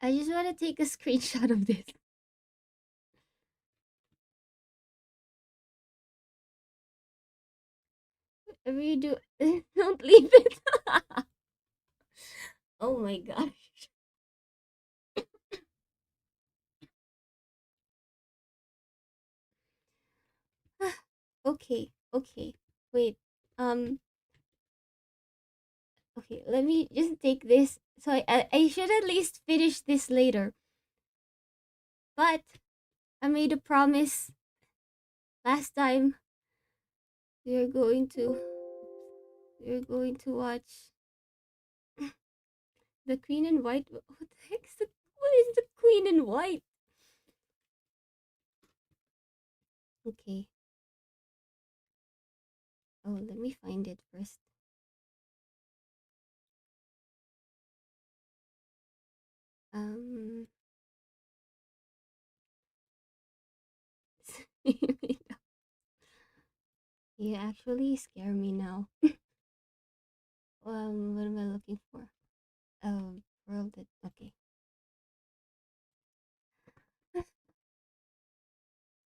I just want to take a screenshot of this. Whatever you do, don't leave it. Oh my gosh. Okay. Wait. Okay, let me just take this. So I should at least finish this later. But I made a promise last time. We're going to watch the Queen in White. What the heck is what is the Queen in White? Okay. Oh, let me find it first. You actually scare me now. What am I looking for? World that okay.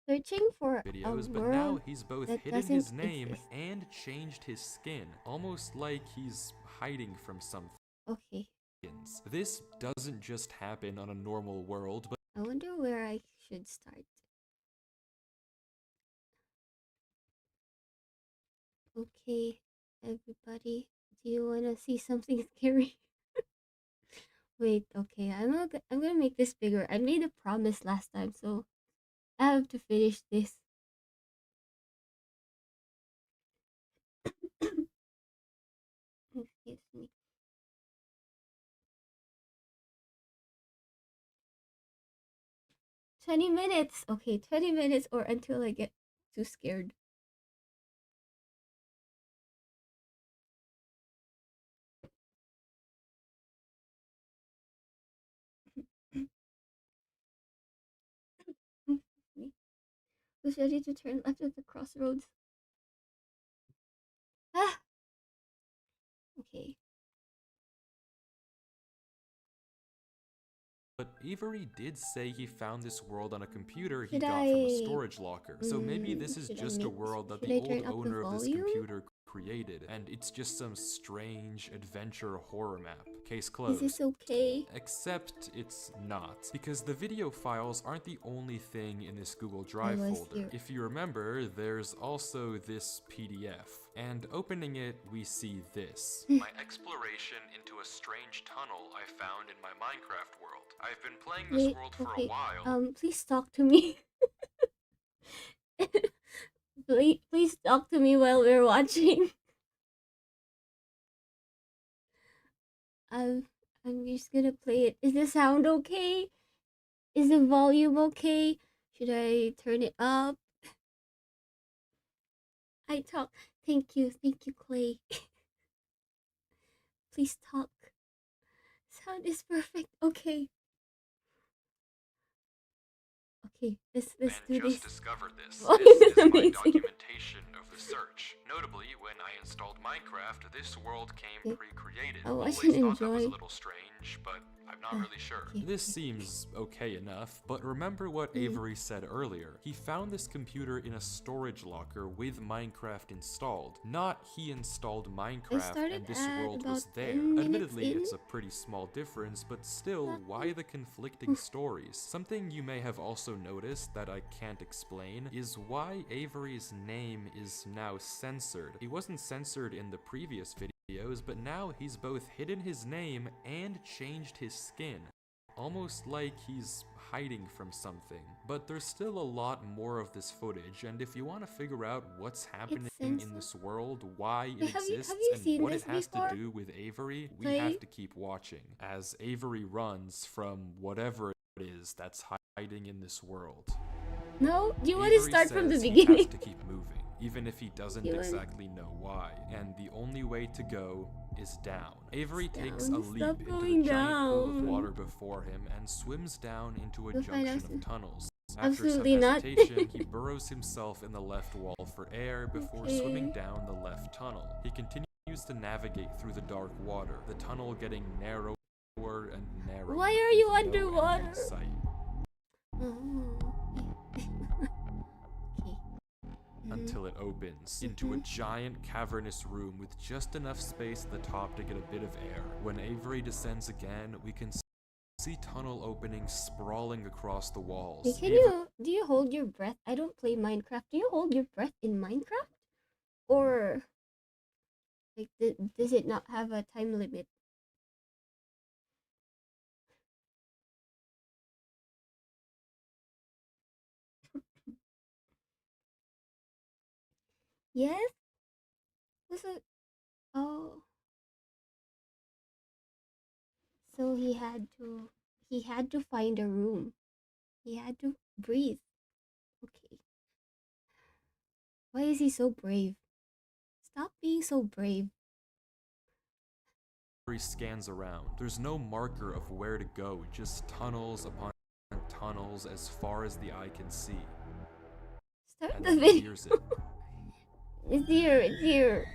Searching for a videos, but now world he's both that hidden doesn't his name exist. and changed his skin, almost like he's hiding from something. Okay. This doesn't just happen on a normal world, but I wonder where I should start. Okay, everybody, do you wanna see something scary? Wait, okay, I'm gonna make this bigger. I made a promise last time, so I have to finish this. Excuse me. 20 minutes. Okay, 20 minutes or until I get too scared. Who's ready to turn left at the crossroads? Ah! Okay. Avery did say he found this world on a computer he Should got from a I storage locker. So maybe this is just a world that should the I old turn up the owner of this volume? computer created, and it's just some strange adventure horror map. Case Is closed. this okay? Except it's not, because the video files aren't the only thing in this Google Drive folder. Here. If you remember, there's also this PDF, and opening it, we see this. My exploration into a strange tunnel I found in my Minecraft world. I've been playing this world for a while. Please talk to me. please talk to me while we're watching. I'm just gonna play it. Is the sound okay? Is the volume okay? Should I turn it up? I talk. Thank you, Clay. Please talk. Sound is perfect. Okay. Okay, let's do this. Just discovered this. Oh, This this is my amazing. documentation of the search. Notably, when I installed Minecraft, this world came pre-created. Oh, I Always should thought that was a enjoy. little strange, but I'm not really sure. Okay. This seems okay enough, but remember what Avery said earlier. He found this computer in a storage locker with Minecraft installed. Not he installed Minecraft and this world was there. Admittedly, it's a pretty small difference, but still, why the conflicting stories? Something you may have also noticed that I can't explain is why Avery's name is now censored. He wasn't censored in the previous videos, but now he's both hidden his name and changed his skin. Almost like he's hiding from something. But there's still a lot more of this footage, and if you want to figure out what's happening in this world, why it exists, and what it has to do with Avery, we have to keep watching, as Avery runs from whatever it is that's hiding in this world. No? Do you want to start from the beginning? He has to keep moving, even if he doesn't exactly know why, and the only way to go is down. Avery takes a leap into the giant pool of water before him and swims down into a junction of tunnels. After some hesitation, he burrows himself in the left wall for air before swimming down the left tunnel. He continues to navigate through the dark water, the tunnel getting narrower and narrower. Why are you underwater? Until it opens into a giant cavernous room with just enough space at the top to get a bit of air. When Avery descends again, we can see tunnel openings sprawling across the walls. Do you hold your breath? I don't play Minecraft. Do you hold your breath in Minecraft? Or like does it not have a time limit? Yes? Was it? Oh, so he had to find a room. He had to breathe. Okay. Why is he so brave? Stop being so brave. He scans around. There's no marker of where to go, just tunnels upon tunnels as far as the eye can see. Start And the then he video. hears it. It's here, it's here.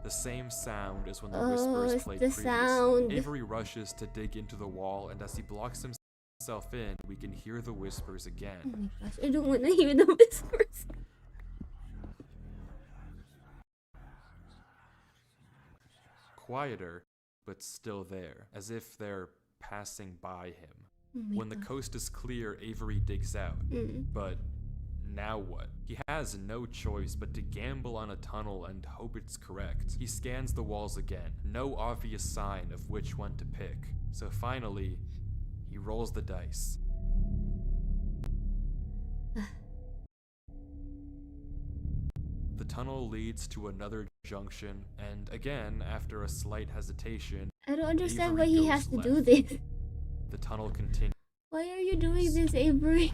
The same sound as when the whispers It's played the previously. sound. Avery rushes to dig into the wall, and as he blocks himself in, we can hear the whispers Oh again. my gosh, I don't want to hear the whispers. Quieter, but still there, as if they're passing by him. Oh my When the gosh. coast is clear, Avery digs out. But now what? He has no choice but to gamble on a tunnel and hope it's correct. He scans the walls again, no obvious sign of which one to pick. So finally, he rolls the dice. The tunnel leads to another junction, and again, after a slight hesitation, I don't understand Avery why he goes has to do left. this. The tunnel continues, Why are you doing this, Avery?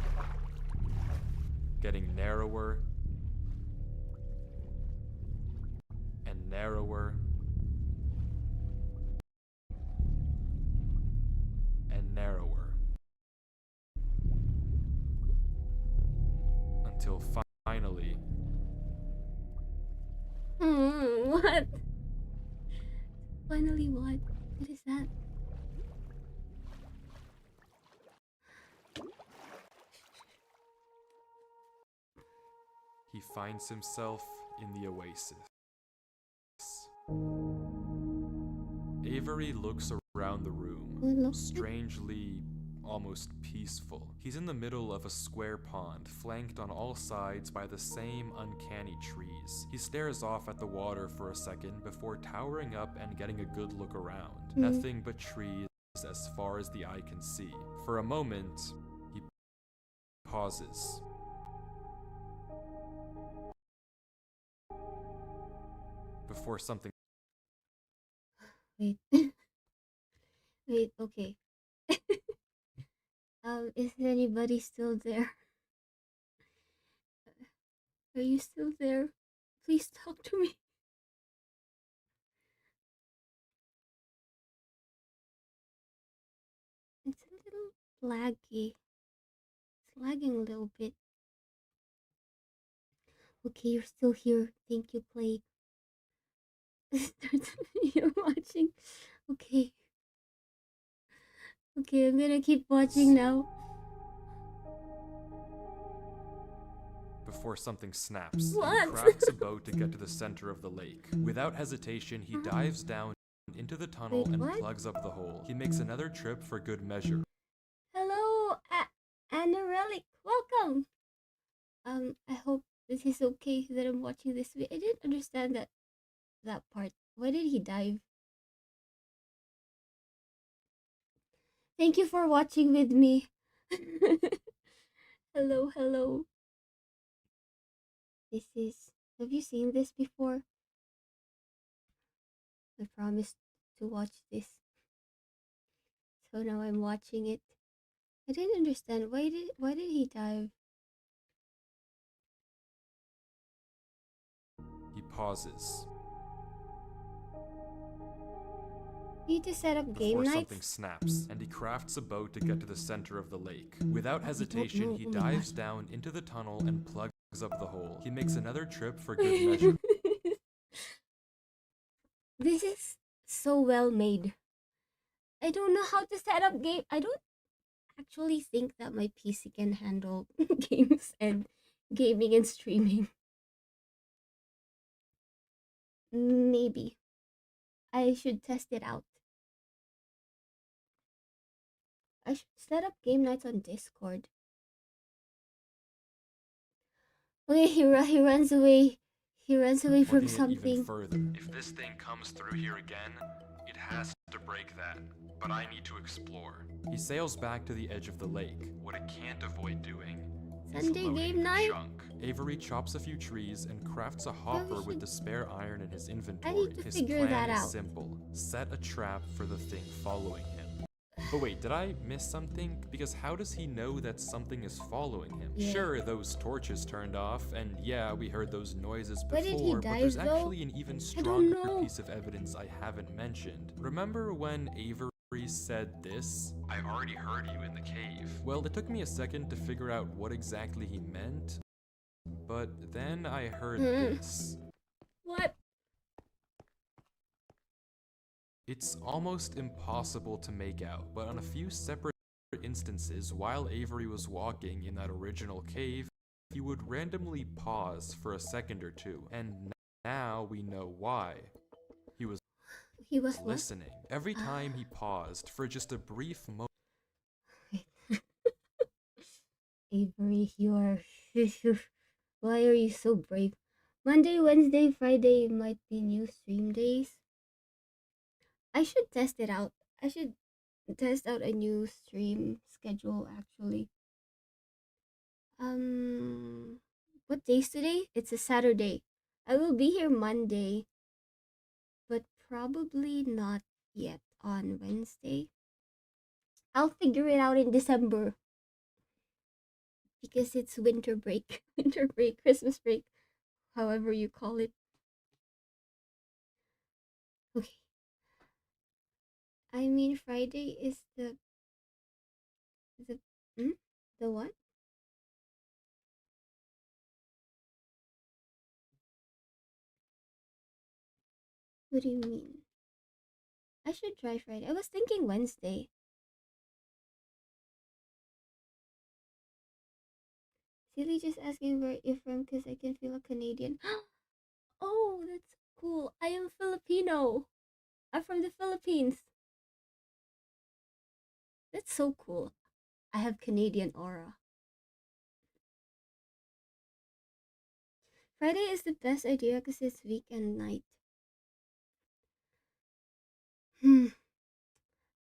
getting narrower and narrower and narrower until finally What? Finally, what? What is that? he finds himself in the oasis. Avery looks around the room, Look. strangely almost peaceful. He's in the middle of a square pond, flanked on all sides by the same uncanny trees. He stares off at the water for a second before towering up and getting a good look around. Nothing but trees as far as the eye can see. For a moment, he pauses. Before something Wait. Wait, okay. Is anybody still there? Are you still there? Please talk to me. It's a little laggy. It's lagging a little bit. Okay, you're still here. Thank you, Play. Start the video watching. Okay. Okay, I'm gonna keep watching now. before something snaps, What? and he crafts a boat to get to the center of the lake. Without hesitation, he dives down into the tunnel Wait, and what? plugs up the hole. He makes another trip for good measure. Hello, Anna Relic. Welcome. I hope this is okay that I'm watching this video. I didn't understand that part. Why did he dive? Thank you for watching with me. Hello, hello. This is... Have you seen this before? I promised to watch this. So now I'm watching it. I didn't understand. Why did he dive? He pauses. Need to set up game Before nights? something snaps, and he crafts a boat to get to the center of the lake. Without hesitation, know. he Oh my dives gosh. down into the tunnel and plugs up the hole. He makes another trip for good measure. This is so well made. I don't know how to set up game. I don't actually think that my PC can handle games and gaming and streaming. Maybe. I should test it out. I should set up game nights on Discord. Okay, he runs away. He runs away from Plugging it even something. further. If this thing comes through here again, it has to break that. But I need to explore. He sails back to the edge of the lake. What it can't avoid doing Sunday game night? Avery chops a few trees and crafts a hopper with the spare iron in his I inventory. need to His figure plan that is out. simple. Set a trap for the thing following him. But wait, did I miss something? Because how does he know that something is following him? Yeah. Sure, those torches turned off, and yeah, we heard those noises Where did he before, but dive, there's though? actually an even I don't stronger know. piece of evidence I haven't mentioned. Remember when Avery said this? I already heard you in the cave. Well, it took me a second to figure out what exactly he meant, but then I heard this. What? It's almost impossible to make out, but on a few separate instances, while Avery was walking in that original cave, he would randomly pause for a second or two, and now we know why. He was listening. Every time he paused for just a brief moment. Avery, you are. Why are you so brave? Monday, Wednesday, Friday might be new stream days. I should test it out. I should test out a new stream schedule actually. What day's today? It's a Saturday. I will be here Monday, but probably not yet on Wednesday. I'll figure it out in December because it's winter break, winter break, Christmas break, however you call it. Okay. I mean, Friday is the the what? What do you mean? I should try Friday. I was thinking Wednesday. Silly just asking where you're from because I can feel a Canadian. Oh, that's cool. I am Filipino. I'm from the Philippines. That's so cool. I have Canadian aura. Friday is the best idea because it's weekend night.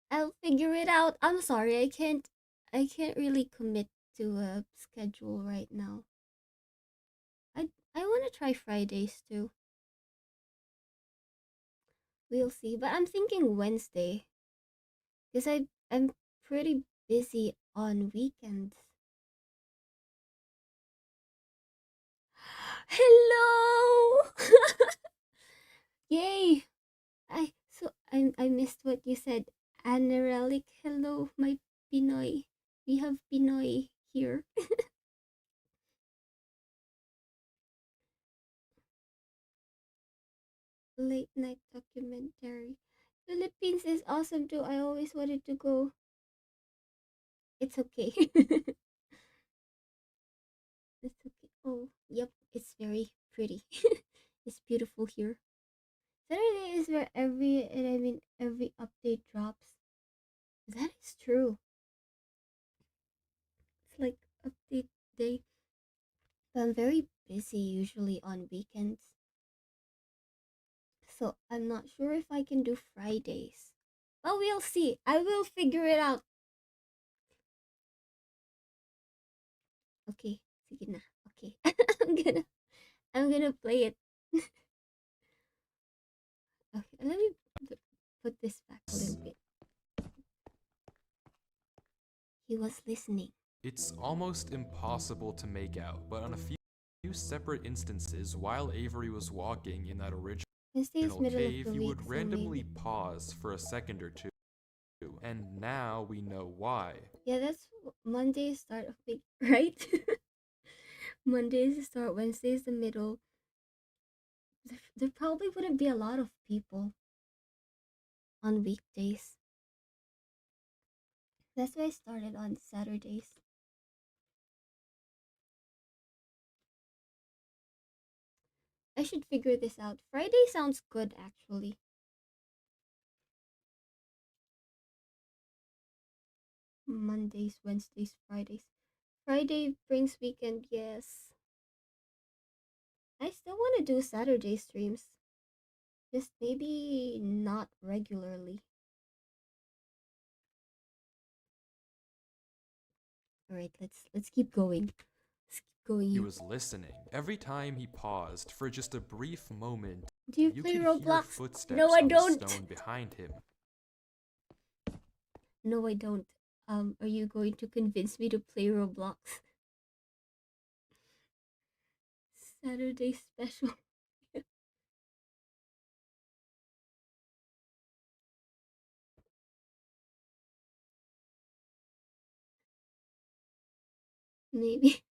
I'll figure it out. I'm sorry, I can't really commit to a schedule right now. I want to try Fridays too. We'll see, but I'm thinking Wednesday because I'm pretty busy on weekends. Hello. Yay. I missed what you said. Anerelic, hello, my Pinoy. We have Pinoy here. Late night documentary. Philippines is awesome too. I always wanted to go. It's okay. It's okay. Oh, yep. It's very pretty. It's beautiful here. Saturday is where every update drops. That is true. It's like update day. But I'm very busy usually on weekends. So I'm not sure if I can do Fridays. But we'll see. I will figure it out. Okay, sige na. Okay. I'm gonna play it. Okay, let me put this back a little bit. He was listening. It's almost impossible to make out, but on a few separate instances, while Avery was walking in that original cave, he would randomly pause for a second or two. And now we know why. Yeah, that's Monday's start of week, right? Monday's the start, Wednesday's the middle. There probably wouldn't be a lot of people on weekdays. That's why I started on Saturdays. I should figure this out. Friday sounds good actually. Mondays, Wednesdays, Fridays. Friday brings weekend, yes. I still want to do Saturday streams. Just maybe not regularly. Alright, let's keep going. Let's keep going He here. was listening. Every time he paused for just a brief moment, Do you you play could hear Roblox? footsteps No, I on the don't. stone behind him. No, I don't. Are you going to convince me to play Roblox? Saturday special. Maybe.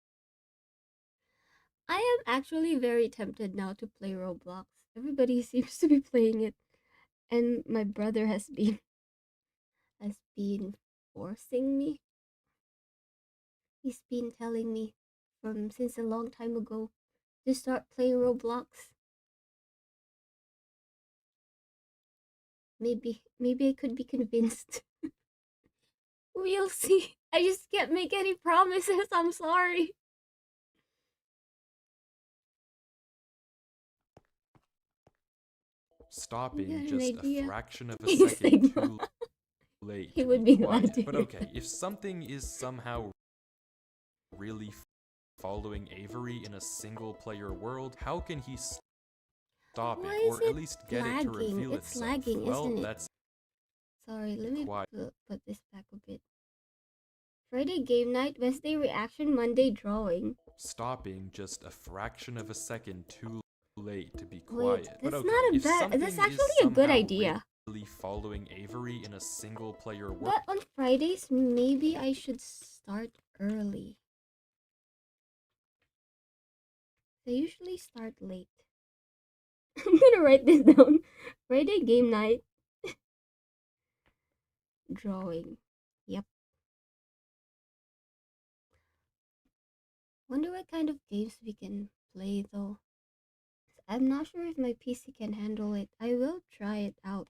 I am actually very tempted now to play Roblox. Everybody seems to be playing it, and my brother has been forcing me. He's been telling me from since a long time ago to start playing Roblox. Maybe I could be convinced. We'll see. I just can't make any promises. I'm sorry. Stopping Got an just a idea. fraction of a second Sigma. too late He to would be be glad to quiet. But hear. okay, if something is somehow really following Avery in a single-player world, how can he stop Why it, is or at it least get it to lagging? reveal It's itself? lagging, Well, isn't it? that's Sorry, let me quiet. put this back a bit. Friday game night, Wednesday reaction, Monday drawing. Stopping just a fraction of a second too late to be Wait, quiet. that's But okay, not a if bad. something That's is actually a good somehow idea. really following Avery in a single-player world, But on Fridays, maybe I should start early. They usually start late. I'm gonna write this down. Friday game night. Drawing. Yep. Wonder what kind of games we can play though. I'm not sure if my PC can handle it. I will try it out.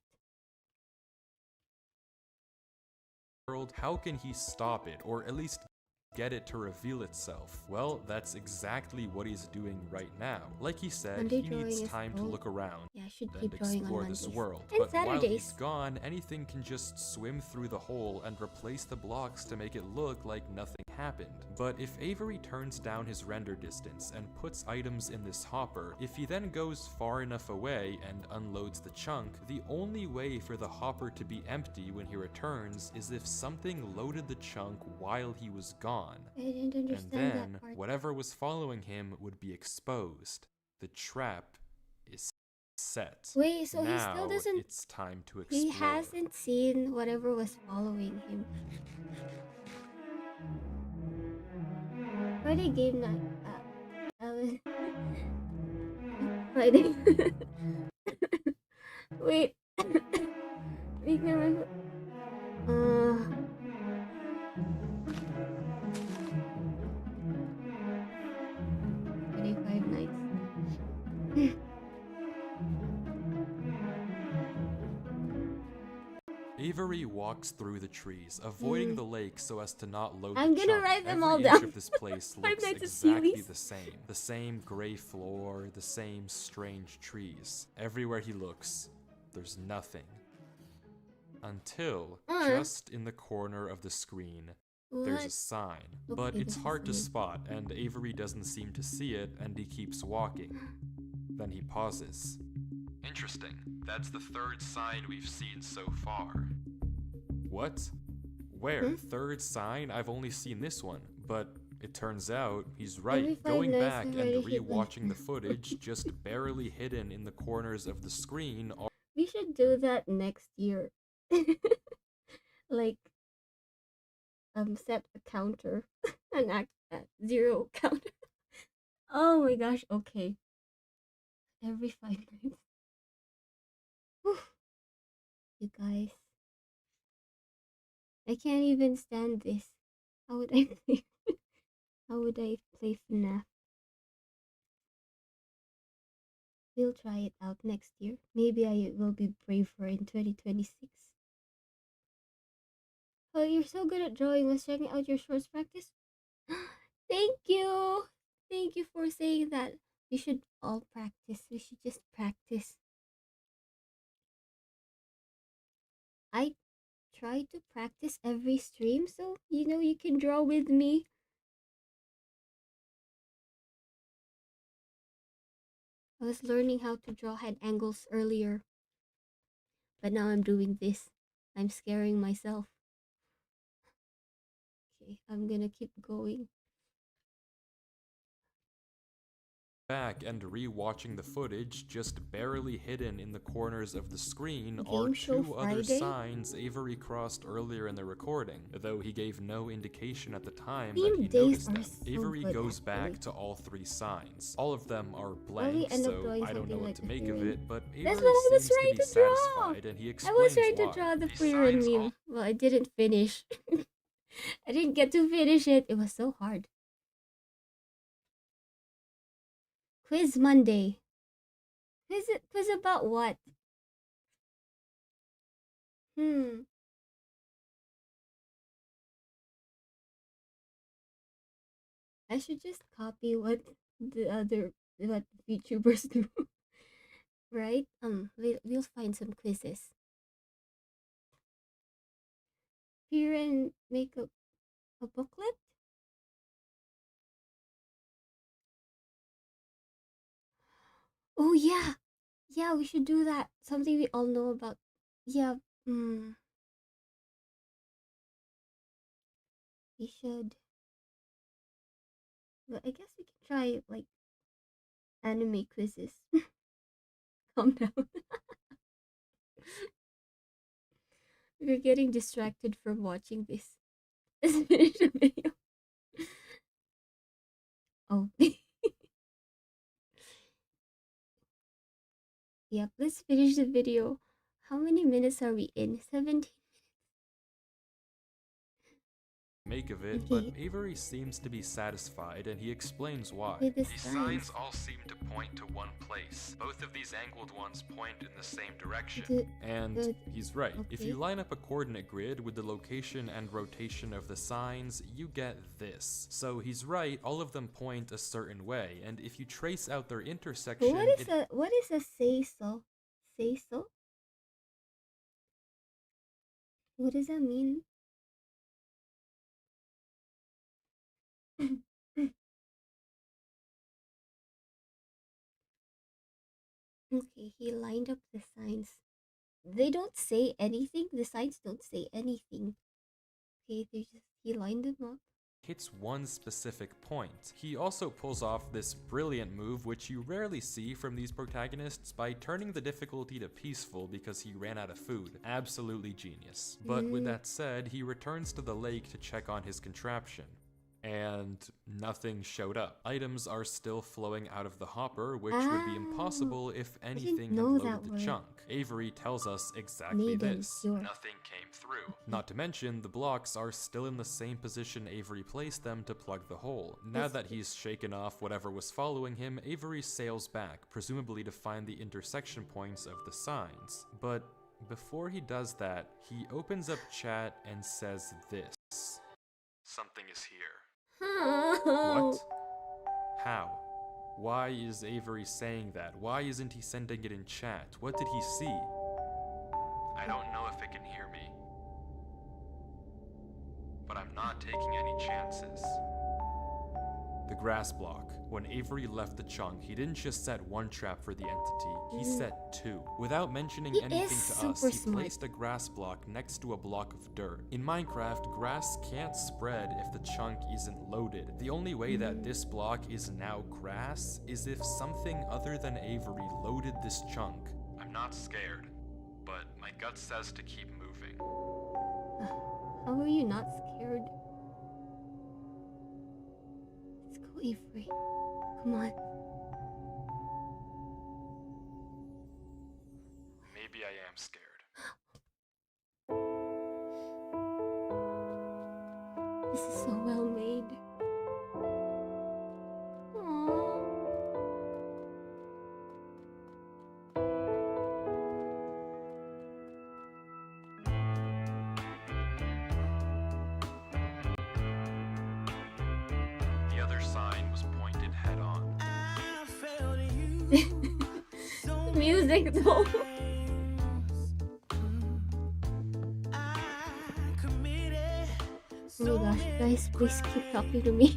how can he stop it, or at least get it to reveal itself? Well, that's exactly what he's doing right now. Like he said, Monday he needs drawing is time to cold. look around Yeah, I should and keep drawing on explore Mondays. this world. And But while Saturdays. he's gone, anything can just swim through the hole and replace the blocks to make it look like nothing happened. But if Avery turns down his render distance and puts items in this hopper, if he then goes far enough away and unloads the chunk, the only way for the hopper to be empty when he returns is if something loaded the chunk while he was gone. I didn't understand And then, that part. whatever was following him would be exposed. The trap is set. Wait, so now he still doesn't. it's time to explore. He hasn't seen whatever was following him. Friday game night. Friday. Wait. Wait, remember. 25 nights. Avery walks through the trees, avoiding the lake so as to not load I'm the gonna chunk. write them Every all inch down. of this place looks Nights at exactly Sealy's. the same. The same gray floor, the same strange trees. Everywhere he looks, there's nothing. Until, just in the corner of the screen, there's a sign. But Okay, it's this is hard to weird. spot, and Avery doesn't seem to see it, and he keeps walking. Then he pauses. Interesting. That's the third sign we've seen so far. What? Where? Third sign? I've only seen this one. But it turns out he's right. Every 5 Going nights back I've and already hit one. re-watching the footage, just barely hidden in the corners of the screen, We should do that next year. Like, set a counter. An act at 0 counter. Oh my gosh, okay. Every 5 nights. Whew. You guys. I can't even stand this. How would I play? How would I play FNAF? We'll try it out next year. Maybe I will be braver in 2026. Oh, you're so good at drawing. Was checking out your shorts practice. Thank you. Thank you for saying that. We should all practice. We should just practice. I try to practice every stream so you know you can draw with me. was learning how to draw head angles earlier. But now I'm doing this. I'm scaring myself. Okay, I'm gonna keep going. Back and re-watching the footage, just barely hidden in the corners of the screen are two other signs Avery crossed earlier in the recording, though he gave no indication at the time that he noticed them. Avery goes back to all three signs. All of them are blank, so I don't know what to make of it, but Avery seems to be satisfied, and he explains why. I was trying to draw the Frieren meme. Well, I didn't finish. I didn't get to finish it. It was so hard. Quiz Monday. Quiz about what? I should just copy what the VTubers do. Right? We'll find some quizzes. Frieren make a booklet? Oh yeah. Yeah, we should do that. Something we all know about. Yeah. We should. But I guess we can try like anime quizzes. Calm down. We're getting distracted from watching this. Let's finish the video. Oh. Yep, let's finish the video. How many minutes are we in? 17 make of it, but Avery seems to be satisfied, and he explains why. These signs all seem to point to one place. Both of these angled ones point in the same direction. And he's right. If you line up a coordinate grid with the location and rotation of the signs, you get this. So he's right, all of them point a certain way, and if you trace out their intersection... What is a say-so? Say-so? What does that mean? Okay, he lined up the signs. They don't say anything. The signs don't say anything. Okay, he lined them up. Hits one specific point. He also pulls off this brilliant move which you rarely see from these protagonists by turning the difficulty to peaceful because he ran out of food. Absolutely genius. But with that said, he returns to the lake to check on his contraption. And nothing showed up. Items are still flowing out of the hopper, which would be impossible if anything had loaded the chunk. Avery tells us exactly this. Nothing came through. Not to mention, the blocks are still in the same position Avery placed them to plug the hole. Now that he's shaken off whatever was following him, Avery sails back, presumably to find the intersection points of the signs. But before he does that, he opens up chat and says this. Something is here. What? How? Why is Avery saying that? Why isn't he sending it in chat? What did he see? I don't know if it can hear me. But I'm not taking any chances. The grass block. When Avery left the chunk, he didn't just set one trap for the entity, he set two. Without mentioning anything to us, he placed a grass block next to a block of dirt. In Minecraft, grass can't spread if the chunk isn't loaded. The only way that this block is now grass is if something other than Avery loaded this chunk. I'm not scared, but my gut says to keep moving. How are you not scared? Let's go, Avery. Come on. Maybe I am scared. This is so well made. The other sign was pointed head on. Music though. Oh my gosh, guys, please keep talking to me.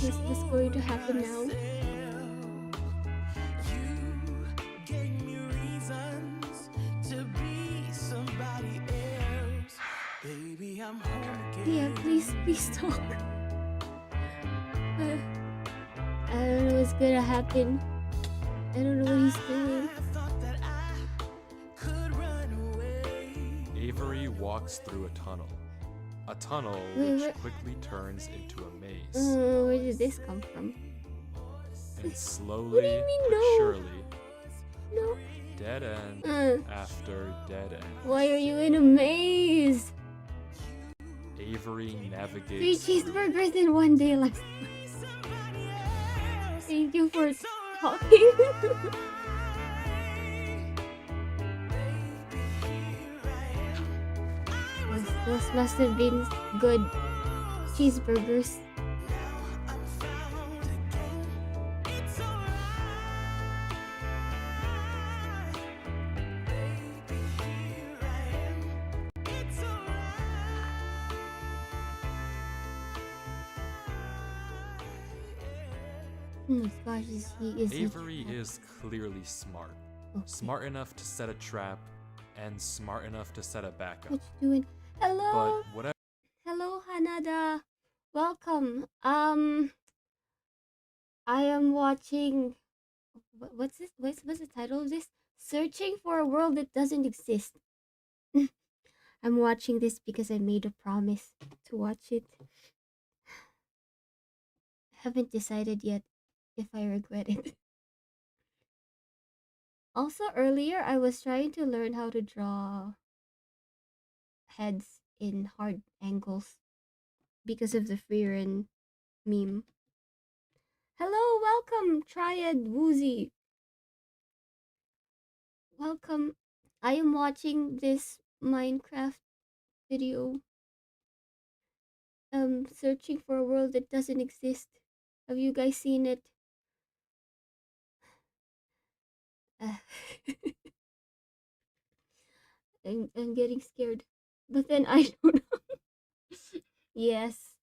what's going to happen now? Baby, I'm home again. Yeah, please talk. I don't know what's gonna happen. I don't know what he's doing. Avery walks through a tunnel. A tunnel which quickly turns into a maze. Where did this come from? And slowly What do you mean, but no? surely, No. dead end after dead end. Why are you in a maze? Avery navigates 3 cheeseburgers in one day last night. Thank you for talking. Those must have been good cheeseburgers. Oh my gosh, he is. Avery is clearly smart. Okay. Smart enough to set a trap and smart enough to set a backup. What you doing? Hello. But whatever. Hello, Hanada. Welcome. I am watching. What's this? What's the title of this? Searching for a world that doesn't exist. I'm watching this because I made a promise to watch it. Haven't decided yet if I regret it. Also, earlier I was trying to learn how to draw heads in hard angles because of the Frieren meme. Hello, welcome, Triad Woozy. Welcome. I am watching this Minecraft video. Searching for a world that doesn't exist. Have you guys seen it? I'm getting scared. But then I don't know. Yes.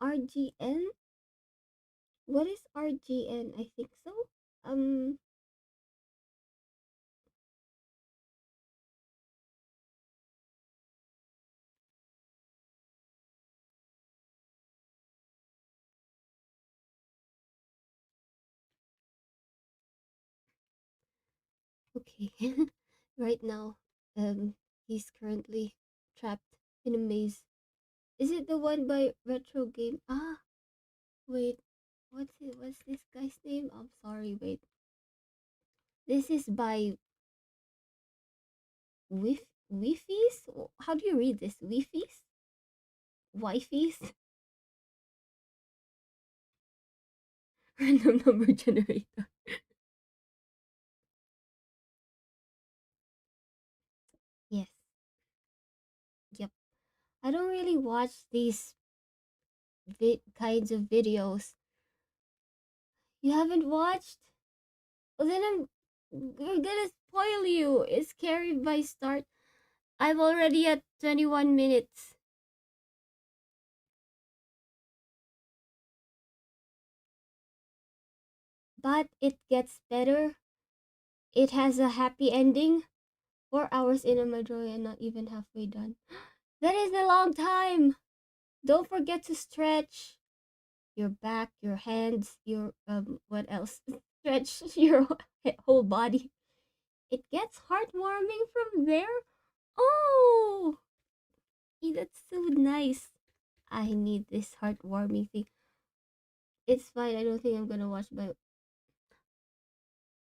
RGN? What is RGN? I think so. Okay. Right now, he's currently trapped in a maze. Is it the one by Retro Game? Ah, wait. What's this guy's name? I'm sorry, wait. This is by Wifis? How do you read this? Wifis? Wifis? Random number generator. Yes. Yep. I don't really watch these kinds of videos. You haven't watched? Well, then we're gonna spoil you. It's carried by start. I'm already at 21 minutes. But it gets better. It has a happy ending. 4 hours in a Madroy and not even halfway done. That is a long time. Don't forget to stretch your back, your hands, your what else? Stretch your whole body. It gets heartwarming from there. Oh, that's so nice. I need this heartwarming thing. It's fine. I don't think I'm gonna watch my.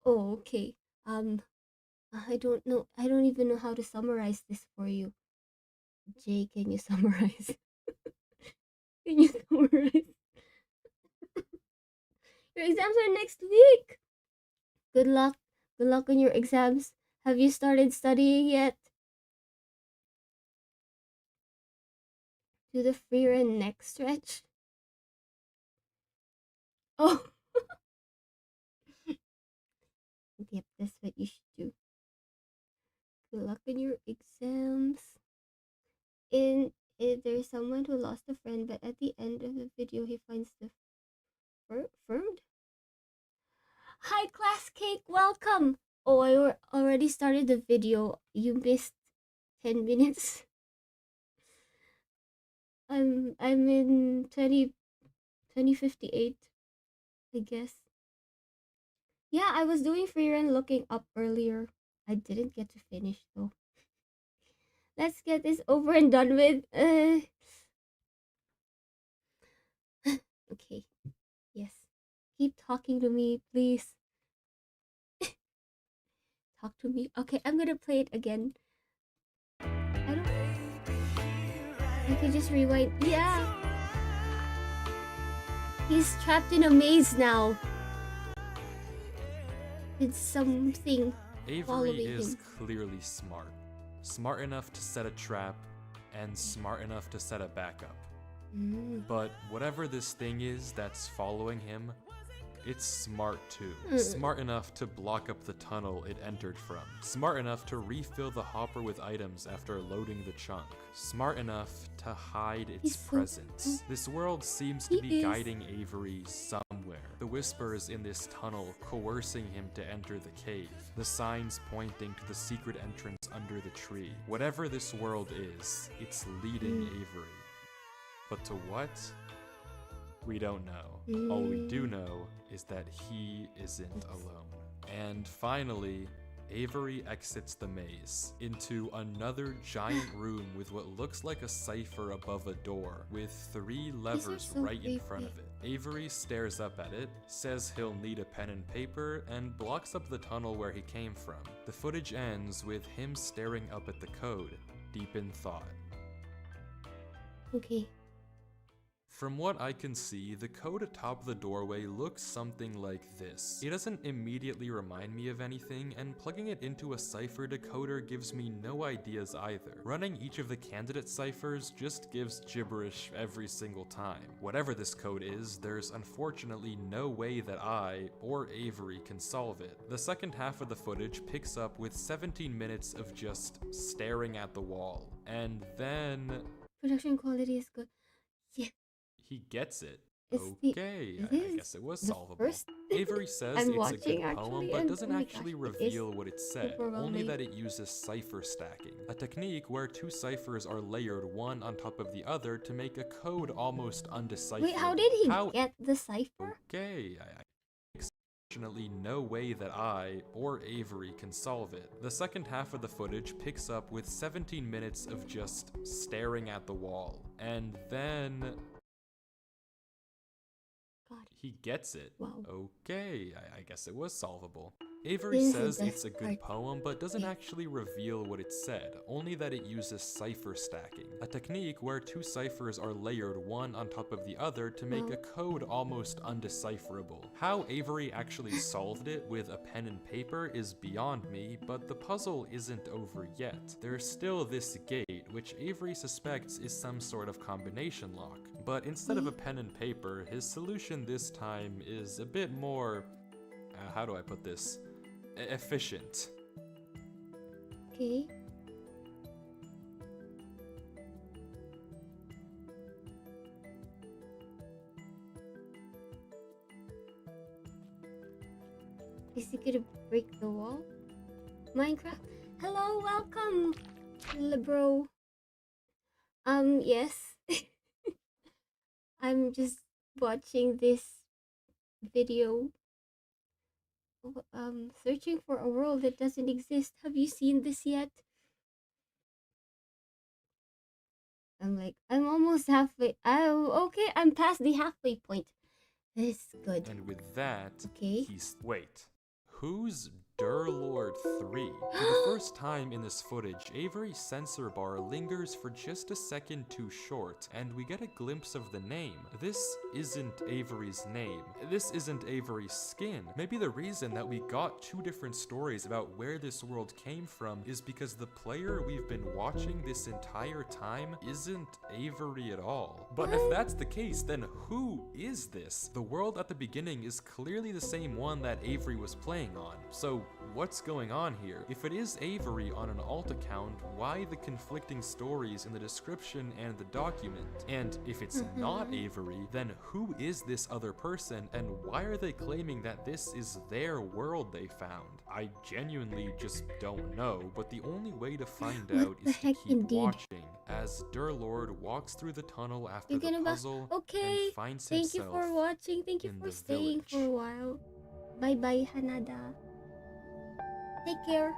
Oh, okay. I don't know. I don't even know how to summarize this for you. Jay, can you summarize? Can you summarize? Your exams are next week. Good luck. Good luck on your exams. Have you started studying yet? Do the Frieren neck stretch. Oh, Yep, that's what you should do. Good luck in your exams. There's someone who lost a friend, but at the end of the video, he finds the firmed. Hi, class cake, welcome. Oh, I already started the video. You missed 10 minutes. I'm in 2058, I guess. Yeah, I was doing Frieren looking up earlier. I didn't get to finish though. Let's get this over and done with. Okay. Yes. Keep talking to me, please. Talk to me. Okay, I'm gonna play it again. I could just rewind. Yeah. He's trapped in a maze now. It's something. Avery is clearly smart. Smart enough to set a trap and smart enough to set a backup. But whatever this thing is that's following him, it's smart too. Smart enough to block up the tunnel it entered from. Smart enough to refill the hopper with items after loading the chunk. Smart enough to hide its presence. This world seems to be guiding Avery somewhere. The whispers in this tunnel coercing him to enter the cave. The signs pointing to the secret entrance under the tree. Whatever this world is, it's leading Avery. But to what? We don't know. All we do know is that he isn't alone. And finally, Avery exits the maze into another giant room with what looks like a cipher above a door, with 3 levers right in front of it. Avery stares up at it, says he'll need a pen and paper, and blocks up the tunnel where he came from. The footage ends with him staring up at the code, deep in thought. Okay. From what I can see, the code atop the doorway looks something like this. It doesn't immediately remind me of anything, and plugging it into a cipher decoder gives me no ideas either. Running each of the candidate ciphers just gives gibberish every single time. Whatever this code is, there's unfortunately no way that I, or Avery, can solve it. The second half of the footage picks up with 17 minutes of just staring at the wall. And then... Production quality is good. Yeah. He gets it. I guess it was solvable. Avery says it's a good poem, but doesn't actually reveal what it said, only that it uses cipher stacking, a technique where 2 ciphers are layered one on top of the other to make a code almost undecipherable. Wait, how did he get the cipher? Okay, unfortunately no way that I, or Avery, can solve it. The second half of the footage picks up with 17 minutes of just staring at the wall, and then... He gets it. Wow. Okay, I guess it was solvable. Avery says it's a good poem, but doesn't actually reveal what it said, only that it uses cipher stacking, a technique where 2 ciphers are layered one on top of the other to make a code almost undecipherable. How Avery actually solved it with a pen and paper is beyond me, but the puzzle isn't over yet. There's still this gate, which Avery suspects is some sort of combination lock, but instead of a pen and paper, his solution this time is a bit more... how do I put this? Efficient. Okay. Is he gonna break the wall? Minecraft? Hello, welcome, little bro. Yes. I'm just watching this video. Searching for a world that doesn't exist. Have you seen this yet? I'm almost halfway. Oh, okay, I'm past the halfway point. This is good. And with that, okay. Wait. Who's Durlord 3? For the first time in this footage, Avery's sensor bar lingers for just a second too short, and we get a glimpse of the name. This isn't Avery's name. This isn't Avery's skin. Maybe the reason that we got 2 different stories about where this world came from is because the player we've been watching this entire time isn't Avery at all. But if that's the case, then who is this? The world at the beginning is clearly the same one that Avery was playing on. So what's going on here? If it is Avery on an alt account, why the conflicting stories in the description and the document? And if it's not Avery, then who is this other person, and why are they claiming that this is their world they found? I genuinely just don't know, but the only way to find out is to keep watching as Durlord walks through the tunnel after the puzzle and finds himself Thank you for watching. Thank you for staying for a while. Bye bye, Hanada. Take care.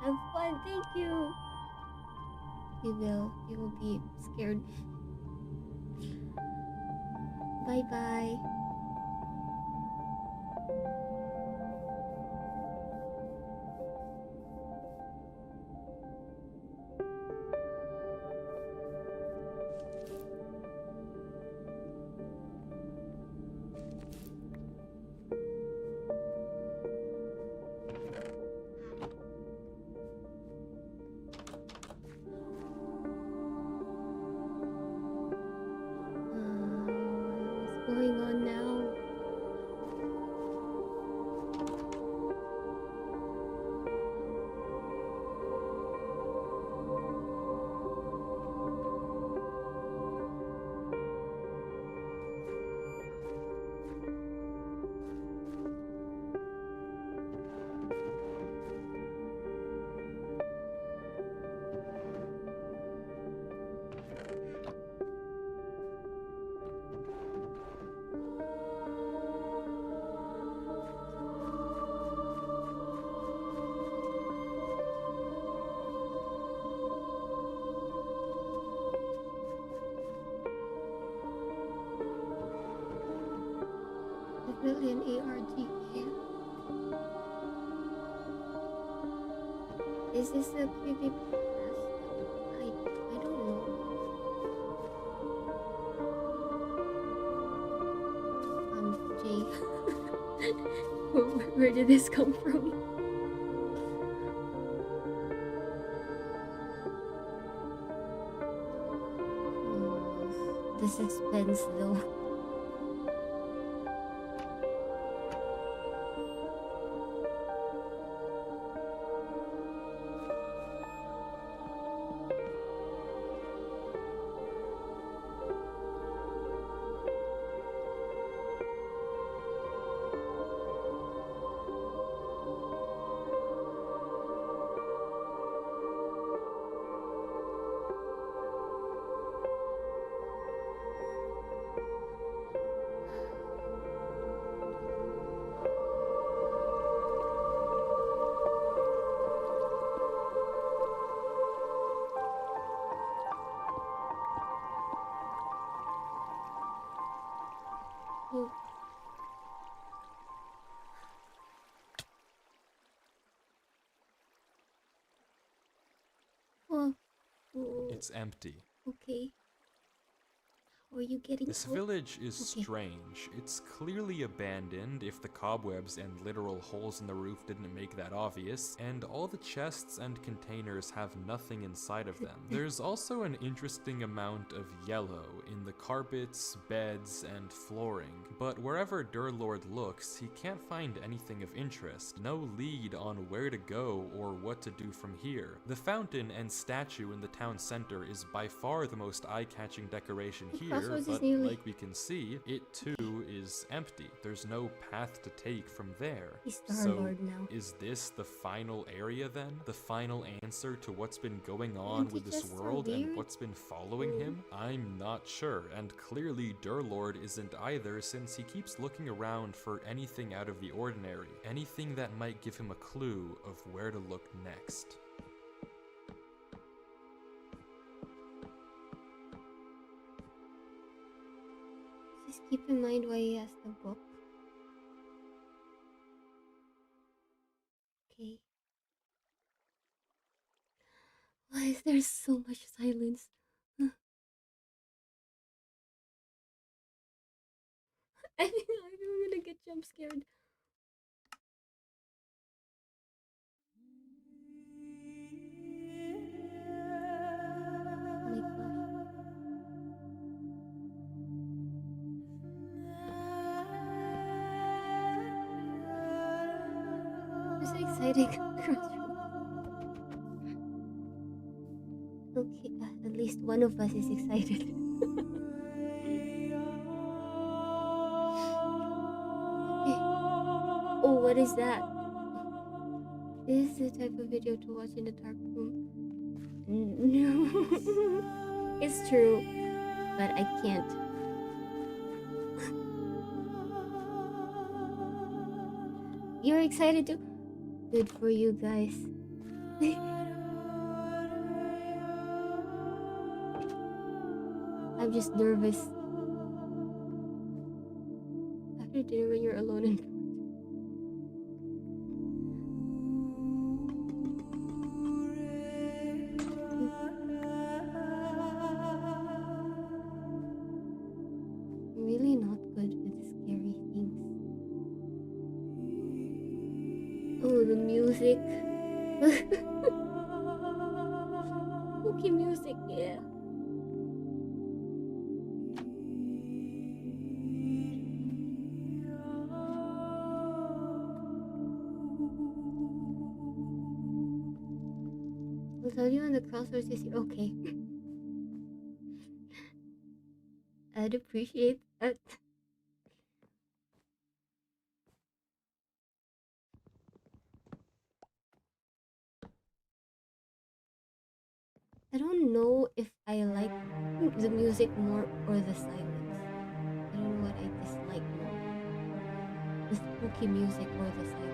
Have fun. Thank you. You will be scared. Bye bye. What's going on now? Brilliant ARG. Is this a creepy past? I don't know. Jay. Where did this come from? The suspense though. It's empty. Okay. Are you getting This out? village is strange. It's clearly abandoned if the cobwebs and literal holes in the roof didn't make that obvious, and all the chests and containers have nothing inside of them. There's also an interesting amount of yellow in the carpets, beds, and flooring, but wherever Durlord looks, he can't find anything of interest, no lead on where to go or what to do from here. The fountain and statue in the town center is by far the most eye-catching decoration here, but like we can see, it too is empty. There's no path to take from there. So, is this the final area then? The final answer to what's been going on with this world and what's been following him? I'm not sure, and clearly Durlord isn't either, since he keeps looking around for anything out of the ordinary, anything that might give him a clue of where to look next. Just keep in mind why he has the book. Okay. Why is there so much silence? I think I'm gonna get jump scared. Oh my gosh. 「so excited. Okay, at least one of us is excited. Okay. Oh, what is that? This is the type of video to watch in a dark room. No. It's true, but I can't. You're excited too? Good for you guys. I'm just nervous. After dinner when you're alone and I'm really not good with scary things. Oh, the music. Spooky music, yeah. I'll tell you when the crosswords is here. Okay. I'd appreciate that. I don't know if I like the music more or the silence. I don't know what I dislike more. The spooky music or the silence.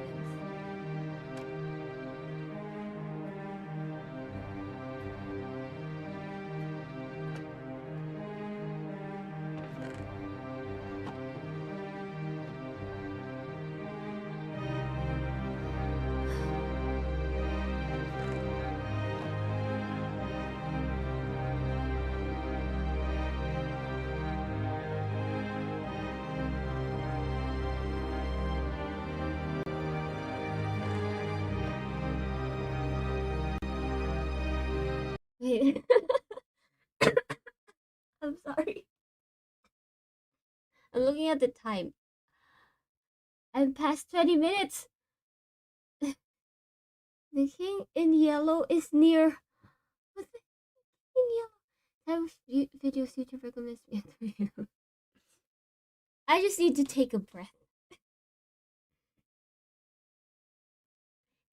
Wait. I'm sorry. I'm looking at the time. I'm past 20 minutes. The king in yellow is near. What's the king in yellow? Type of videos YouTube recommends me. I just need to take a breath.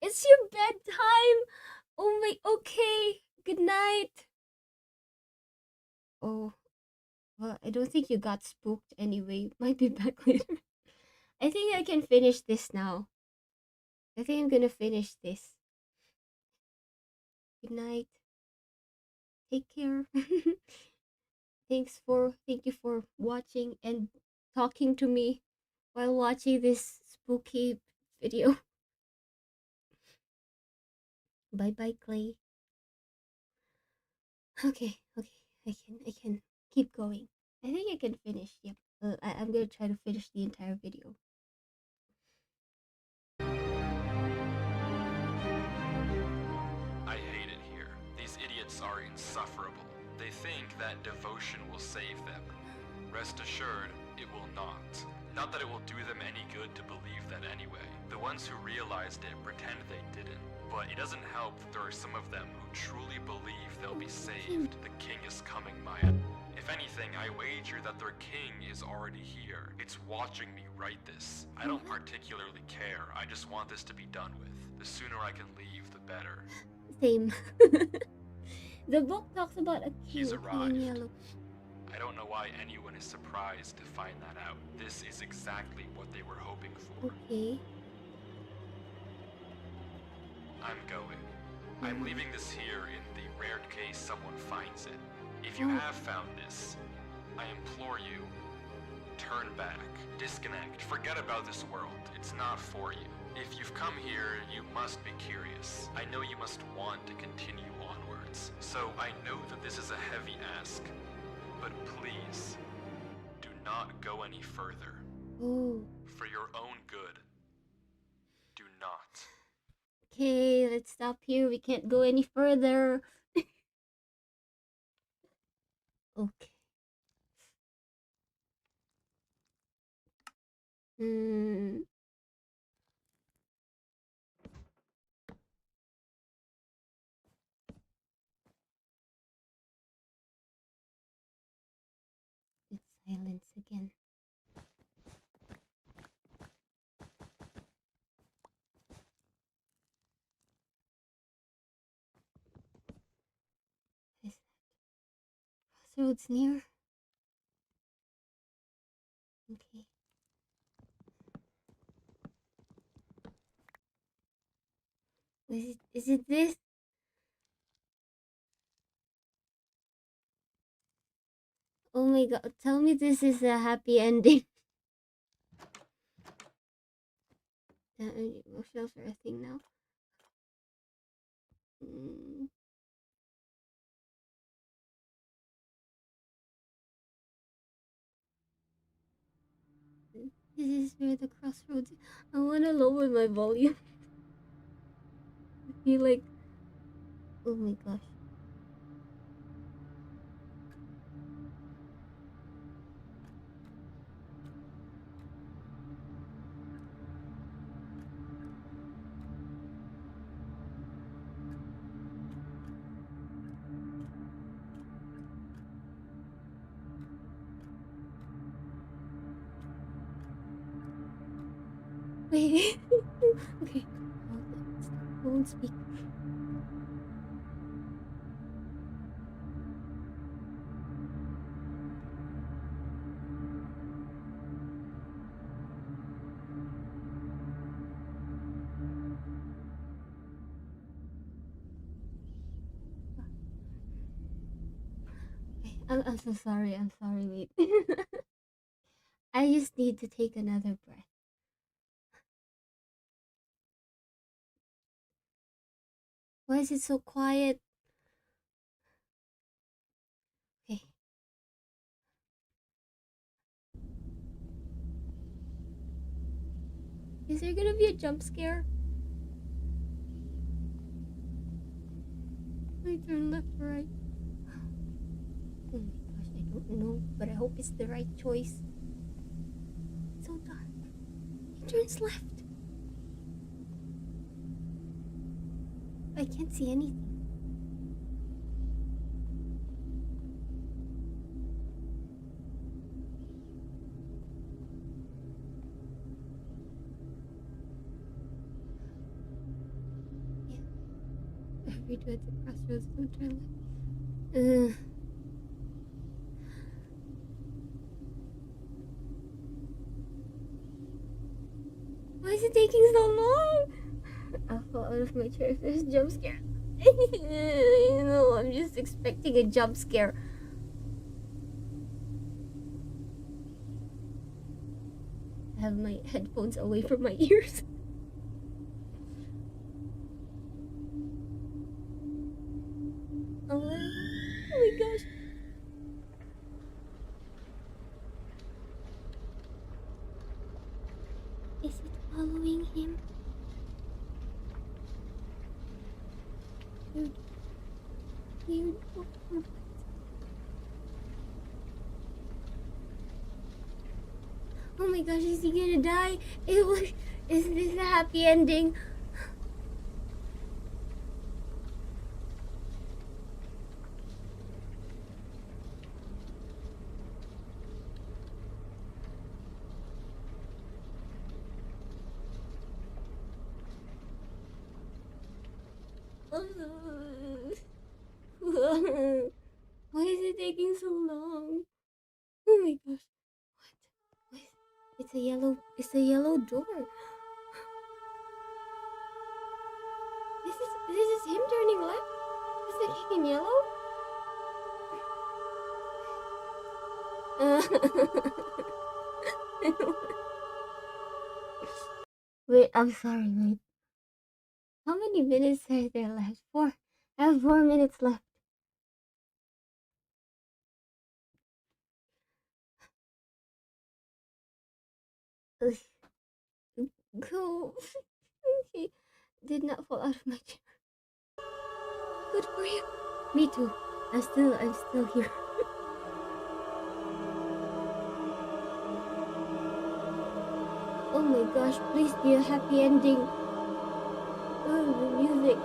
It's your bedtime. Oh my. Okay. Good night. Oh. Well, I don't think you got spooked anyway. Might be back later. I think I can finish this now. I think I'm gonna finish this. Good night. Take care. Thank you for watching and talking to me while watching this spooky video. Bye bye, Clay. Okay, I can keep going. I think I can finish. Yep. I'm gonna try to finish the entire video. I hate it here. These idiots are insufferable. They think that devotion will save them. Rest assured, it will not. Not that it will do them any good to believe that anyway. The ones who realized it pretend they didn't. But it doesn't help that there are some of them who truly believe they'll be saved. The king is coming, Maya. If anything, I wager that their king is already here. It's watching me write this. I don't particularly care. I just want this to be done with. The sooner I can leave, the better. Same. The book talks about a king. He's arrived. In yellow. I don't know why anyone is surprised to find that out. This is exactly what they were hoping for. Okay. I'm going. I'm leaving this here in the rare case someone finds it. If you have found this, I implore you, turn back, disconnect, forget about this world. It's not for you. If you've come here, you must be curious. I know you must want to continue onwards. So I know that this is a heavy ask, but please, do not go any further. Oh. For your own good, do not. Okay, let's stop here. We can't go any further. Okay. Silence again. Is that crossroads near? Okay. Is it this? Oh my god, tell me this is a happy ending. Emotional for a thing now. This is where the crossroads. I wanna lower my volume. I feel like, oh my gosh. Wait. Okay. I won't speak. Okay. I'm so sorry. I'm sorry. Wait. I just need to take another breath. Why is it so quiet? Okay. Is there gonna be a jump scare? I turn left or right? Oh my gosh, I don't know, but I hope it's the right choice. It's so dark. He turns left. I can't see anything. Yeah. Every two at the crossroads, don't turn left. Why is it taking so long? I'll fall out of my chair if there's a jump scare. You know, I'm just expecting a jump scare. I have my headphones away from my ears. Oh my gosh. Is it following him? Dude. Oh my gosh, is he gonna die? Is this a happy ending? Why is it taking so long? Oh my gosh. What? It's a yellow door. This is him turning left? Is it kicking yellow? Wait, I'm sorry, wait. How many minutes are there left? 4. I have 4 minutes left. Cool. Okay. Did not fall out of my chair. Good for you. Me too. I'm still here. Oh my gosh, please be a happy ending. Oh, the music.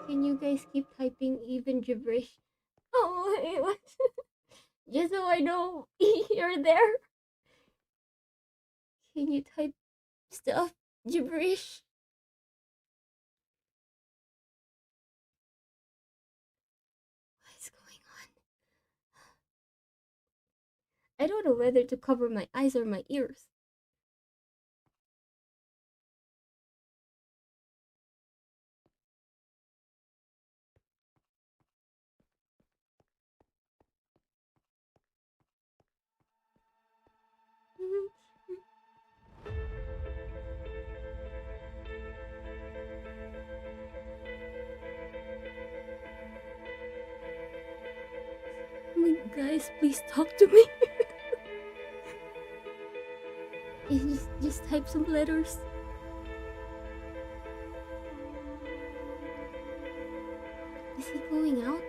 Can you guys keep typing even gibberish? Oh, it was just so I know you're there. Can you type stuff gibberish? What is going on? I don't know whether to cover my eyes or my ears. Guys, please talk to me. just type some letters. Is he going out?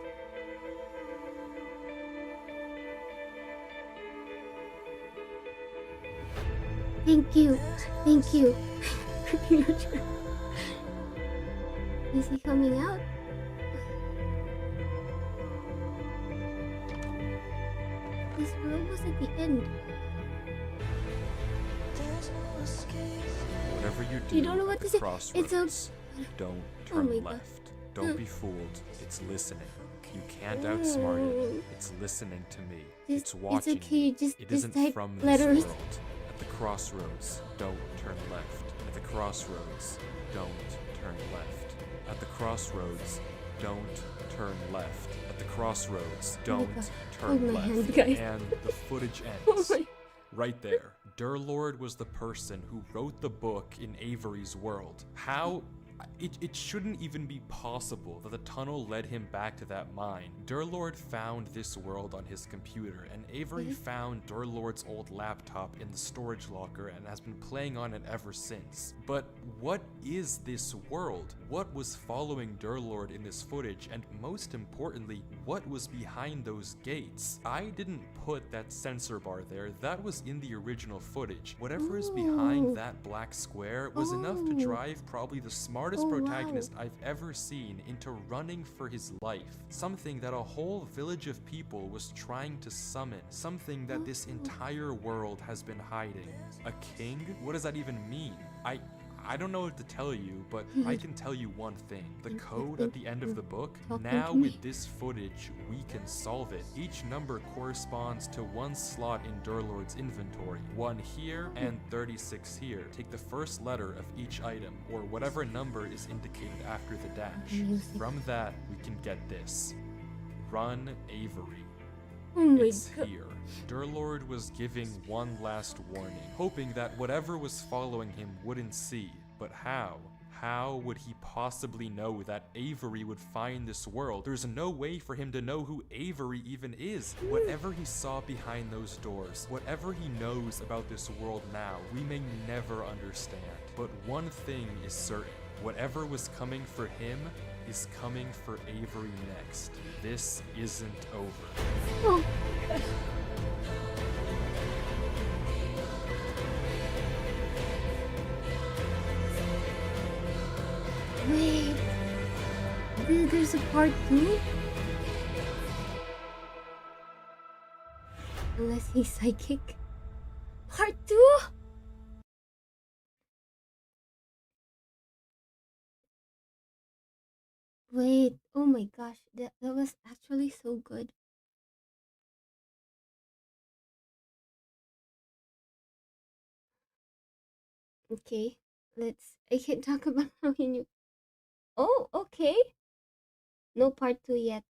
Thank you. Thank you. Is he coming out? This room was at the end. Whatever you do, You don't know what at to the say. crossroads, don't Oh turn my God. left. Don't be fooled. It's listening. You can't outsmart it. It's listening to me. It's watching okay. me. Just It isn't type from letters. this world. At the crossroads, don't turn left. At the crossroads, don't turn left. At the crossroads, don't turn left. At the crossroads, don't God. turn Hold my left. hand, guys. And the footage Oh ends. my. Right there. Durlord was the person who wrote the book in Avery's world. How? It shouldn't even be possible that the tunnel led him back to that mine. Durlord found this world on his computer, and Avery found Durlord's old laptop in the storage locker and has been playing on it ever since. But what is this world? What was following Durlord in this footage, and most importantly, what was behind those gates? I didn't put that sensor bar there, that was in the original footage. Whatever is behind that black square was enough to drive probably the smartest protagonist I've ever seen into running for his life. Something that a whole village of people was trying to summon. Something that this entire world has been hiding. A king? What does that even mean? I don't know what to tell you, but I can tell you one thing. The code at the end of the book, now with this footage, we can solve it. Each number corresponds to one slot in Durlord's inventory. 1 here and 36 here. Take the first letter of each item, or whatever number is indicated after the dash. From that, we can get this. Run Avery. Oh my It's God. here. Durlord was giving one last warning, hoping that whatever was following him wouldn't see. But how? How would he possibly know that Avery would find this world? There's no way for him to know who Avery even is. Whatever he saw behind those doors, whatever he knows about this world now, we may never understand. But one thing is certain. Whatever was coming for him is coming for Avery next. This isn't over. Oh. Wait. There's a part 2? Unless he's psychic. Part 2? Wait, oh my gosh, that was actually so good. Okay, I can talk about how he knew. Oh, okay. No part 2 yet.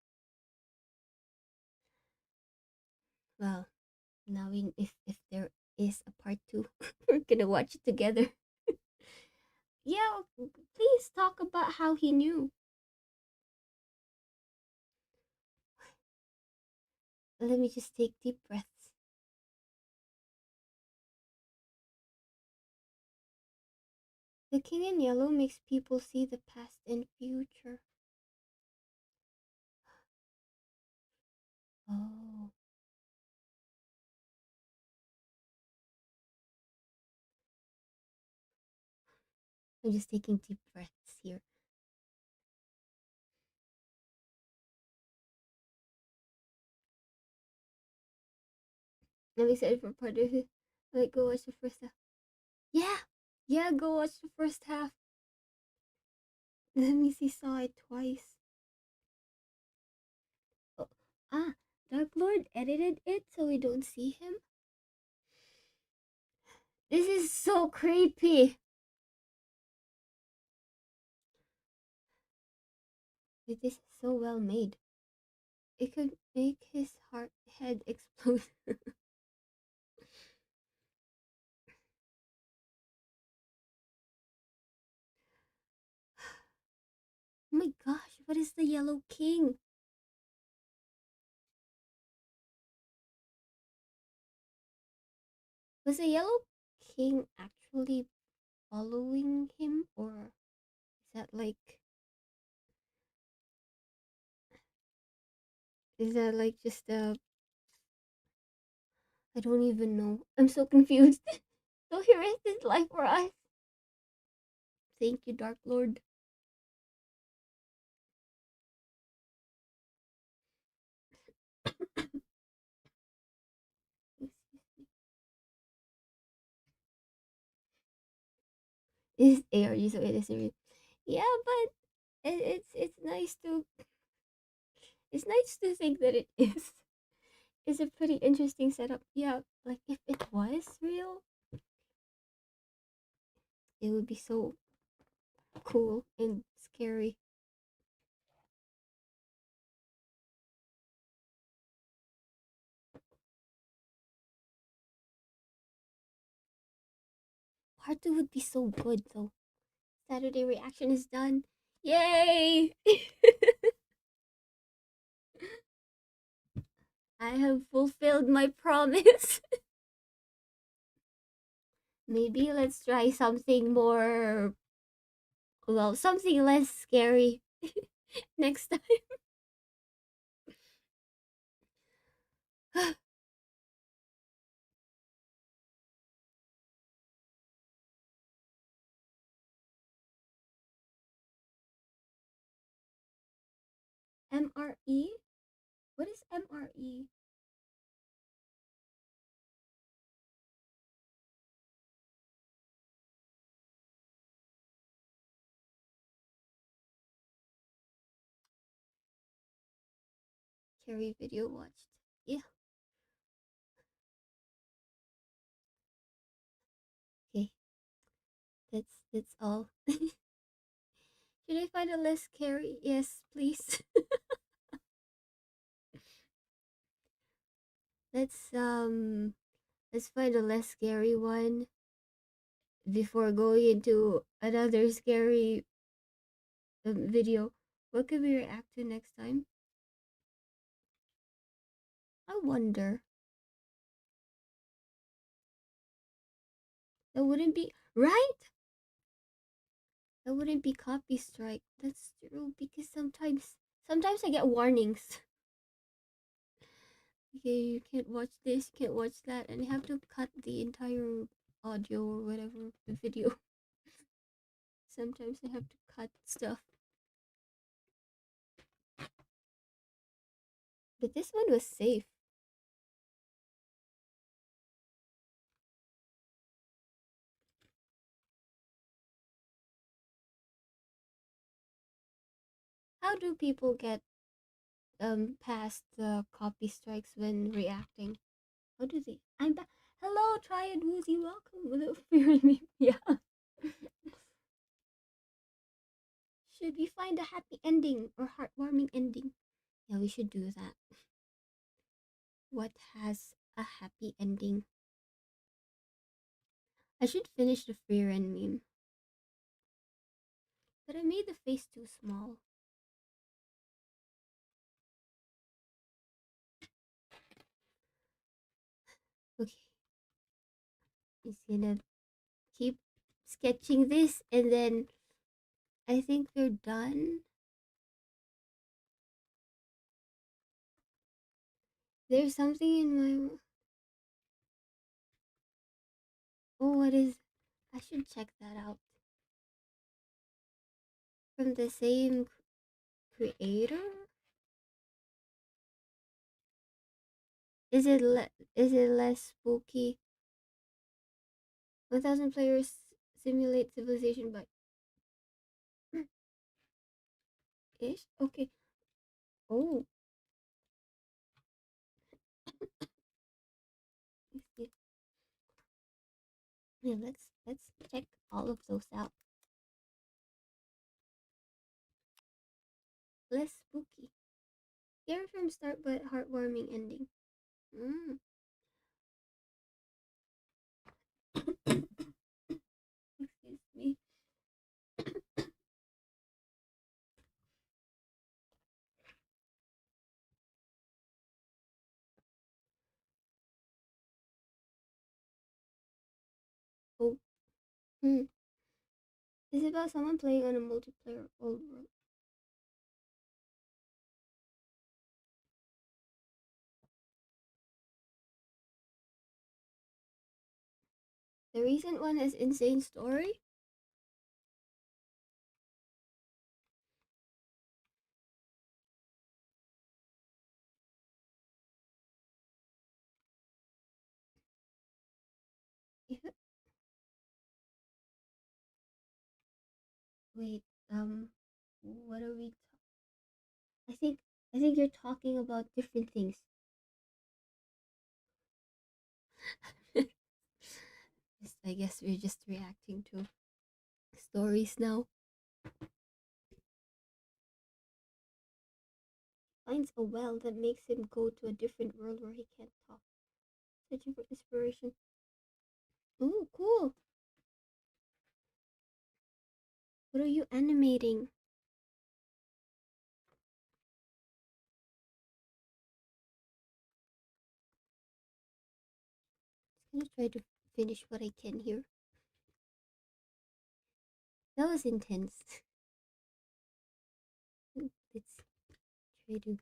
Well, now if there is a part 2, we're gonna watch it together. Yeah, please talk about how he knew. Let me just take deep breaths. The king in yellow makes people see the past and future. Oh. I'm just taking deep breaths here. I'm excited for part two. Like, go watch the first half. Yeah, yeah, go watch the first half. Let me see. Saw it twice. Oh, Dark Lord edited it so we don't see him. This is so creepy. This is so well made. It could make his head explode. Oh my gosh, what is the Yellow King? Was the Yellow King actually following him, or is that like just a I don't even know. I'm so confused. So here is this life for us. Thank you, Dark Lord. Is ARG so innocent? Yeah, but it's nice to think that it is. It's a pretty interesting setup. Yeah, like if it was real, it would be so cool and scary. Part two would be so good though. Saturday reaction is done. Yay! I have fulfilled my promise. Maybe let's try something more, well, something less scary next time. MRE? What is MRE? Carrie video watched. Yeah. Okay. That's all. Should I find a less scary? Yes, please. let's um let's find a less scary one before going into another scary video. What could we react to next time? I wonder. That wouldn't be right. That wouldn't be copy strike. That's true because sometimes I get warnings. Okay, you can't watch this, you can't watch that, and you have to cut the entire audio or whatever the video. Sometimes I have to cut stuff. But this one was safe. How do people get past the copy strikes when reacting? How do they? I'm back. Hello, Triad Woozy. Welcome with a fear me. Yeah. Should we find a happy ending or heartwarming ending? Yeah, we should do that. What has a happy ending? I should finish the Frieren meme. But I made the face too small. Okay. It's gonna keep sketching this and then I think we're done. There's something in my... Oh, what is... I should check that out. From the same creator? is it less spooky? 1,000 players simulate civilization by ish. Okay. Oh, excuse- yeah. Let's check all of those out. Less spooky. Scary from start, but heartwarming ending. Mm. Excuse me. Oh. Hmm. Is it about someone playing on a multiplayer old world? The recent one has insane story. Yeah. Wait. What are we? I think I think you're talking about different things. I guess we're just reacting to stories now. Finds a well that makes him go to a different world where he can't talk. Searching for inspiration. Ooh, cool. What are you animating? I'm gonna try to finish what I can here. That was intense. Let's try to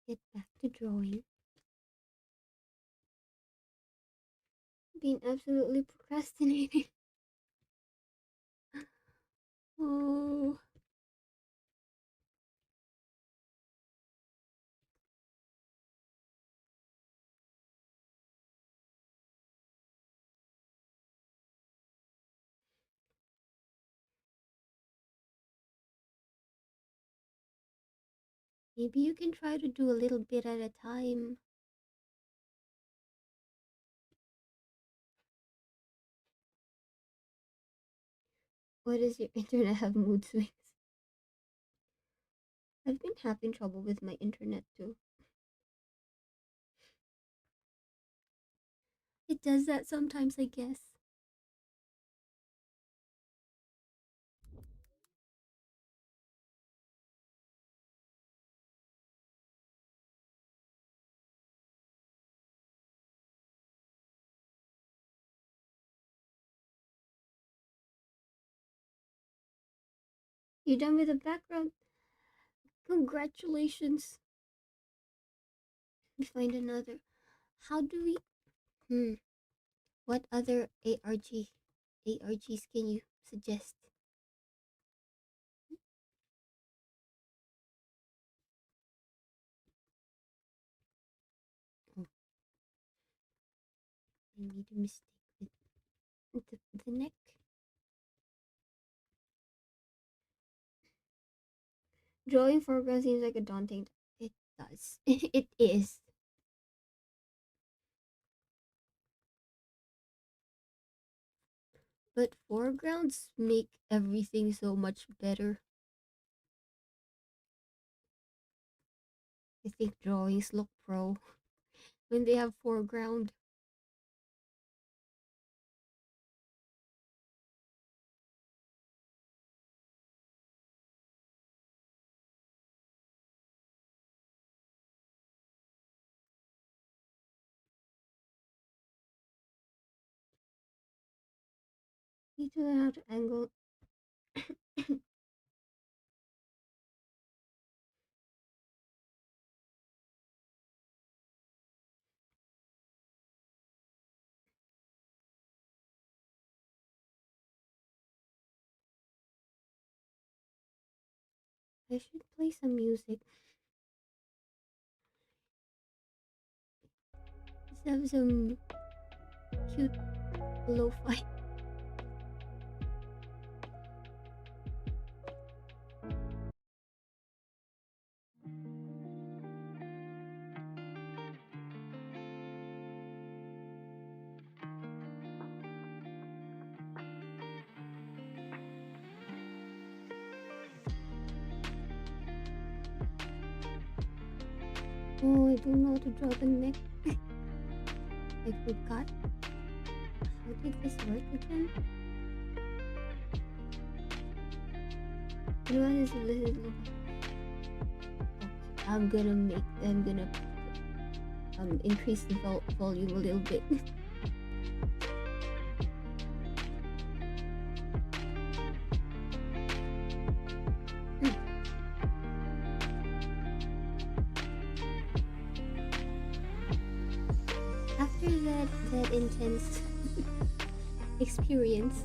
get back to drawing. Being absolutely procrastinating. Oh, maybe you can try to do a little bit at a time. Why does your internet have mood swings? I've been having trouble with my internet too. It does that sometimes, I guess. You done with the background? Congratulations. We find another. How do we? Hmm. What other ARGs can you suggest? Oh, I made a mistake with the neck. Drawing foreground seems like a daunting. It does. It is. But foregrounds make everything so much better. I think drawings look pro when they have foreground. Need to learn how to angle. I should play some music. have some cute lo-fi. Oh, I don't know how to draw the neck. I forgot. How did this work again? You know what? This is okay. I'm gonna increase the volume a little bit. After that intense experience,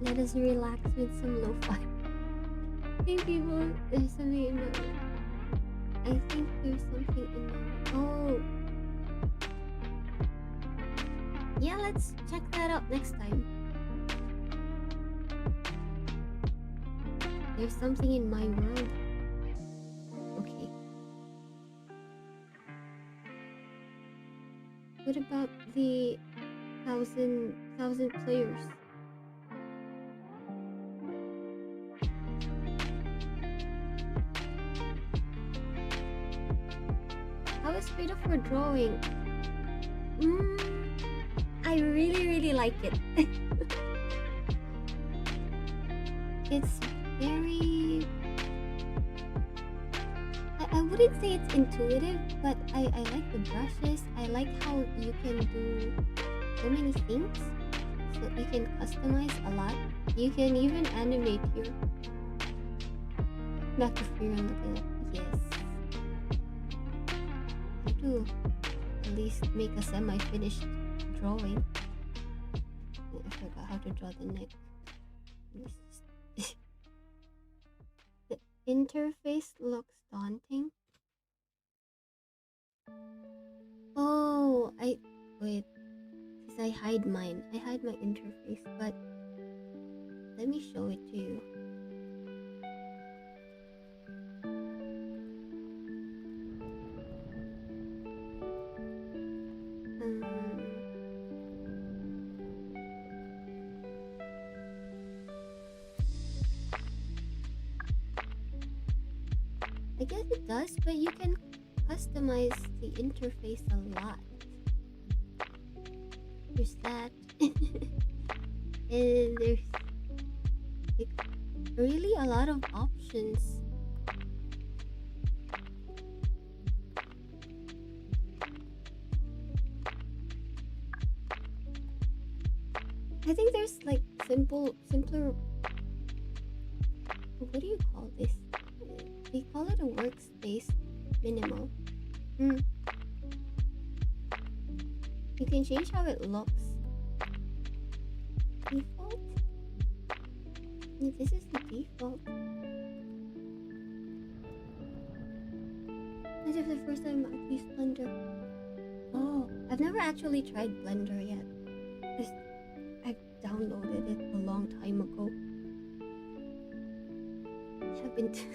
let us relax with some lo-fi. I think there's something in the... I think there's something in the... Oh! Yeah, let's check that out next time. There's something in my world. Okay. What about the thousand players? How is freedom for drawing? I really like it. It's very... I wouldn't say it's intuitive, but I like the brushes. I like how you can do so many things. So you can customize a lot. You can even animate here. Back to Frieren looking up. Yes. I have to at least make a semi-finished drawing. Oh, I forgot how to draw the neck. The interface looks daunting. Oh, wait, because I hide mine. I hide my interface, but let me show it to you. I guess it does, but you can customize the interface a lot. There's that. And there's like really a lot of options. I think there's like simpler, what do you call this? They call it a workspace minimal. You can change how it looks. Default? Yeah, this is the default. As if the first time I used Blender. Oh, I've never actually tried Blender yet. I downloaded it a long time ago. I haven't.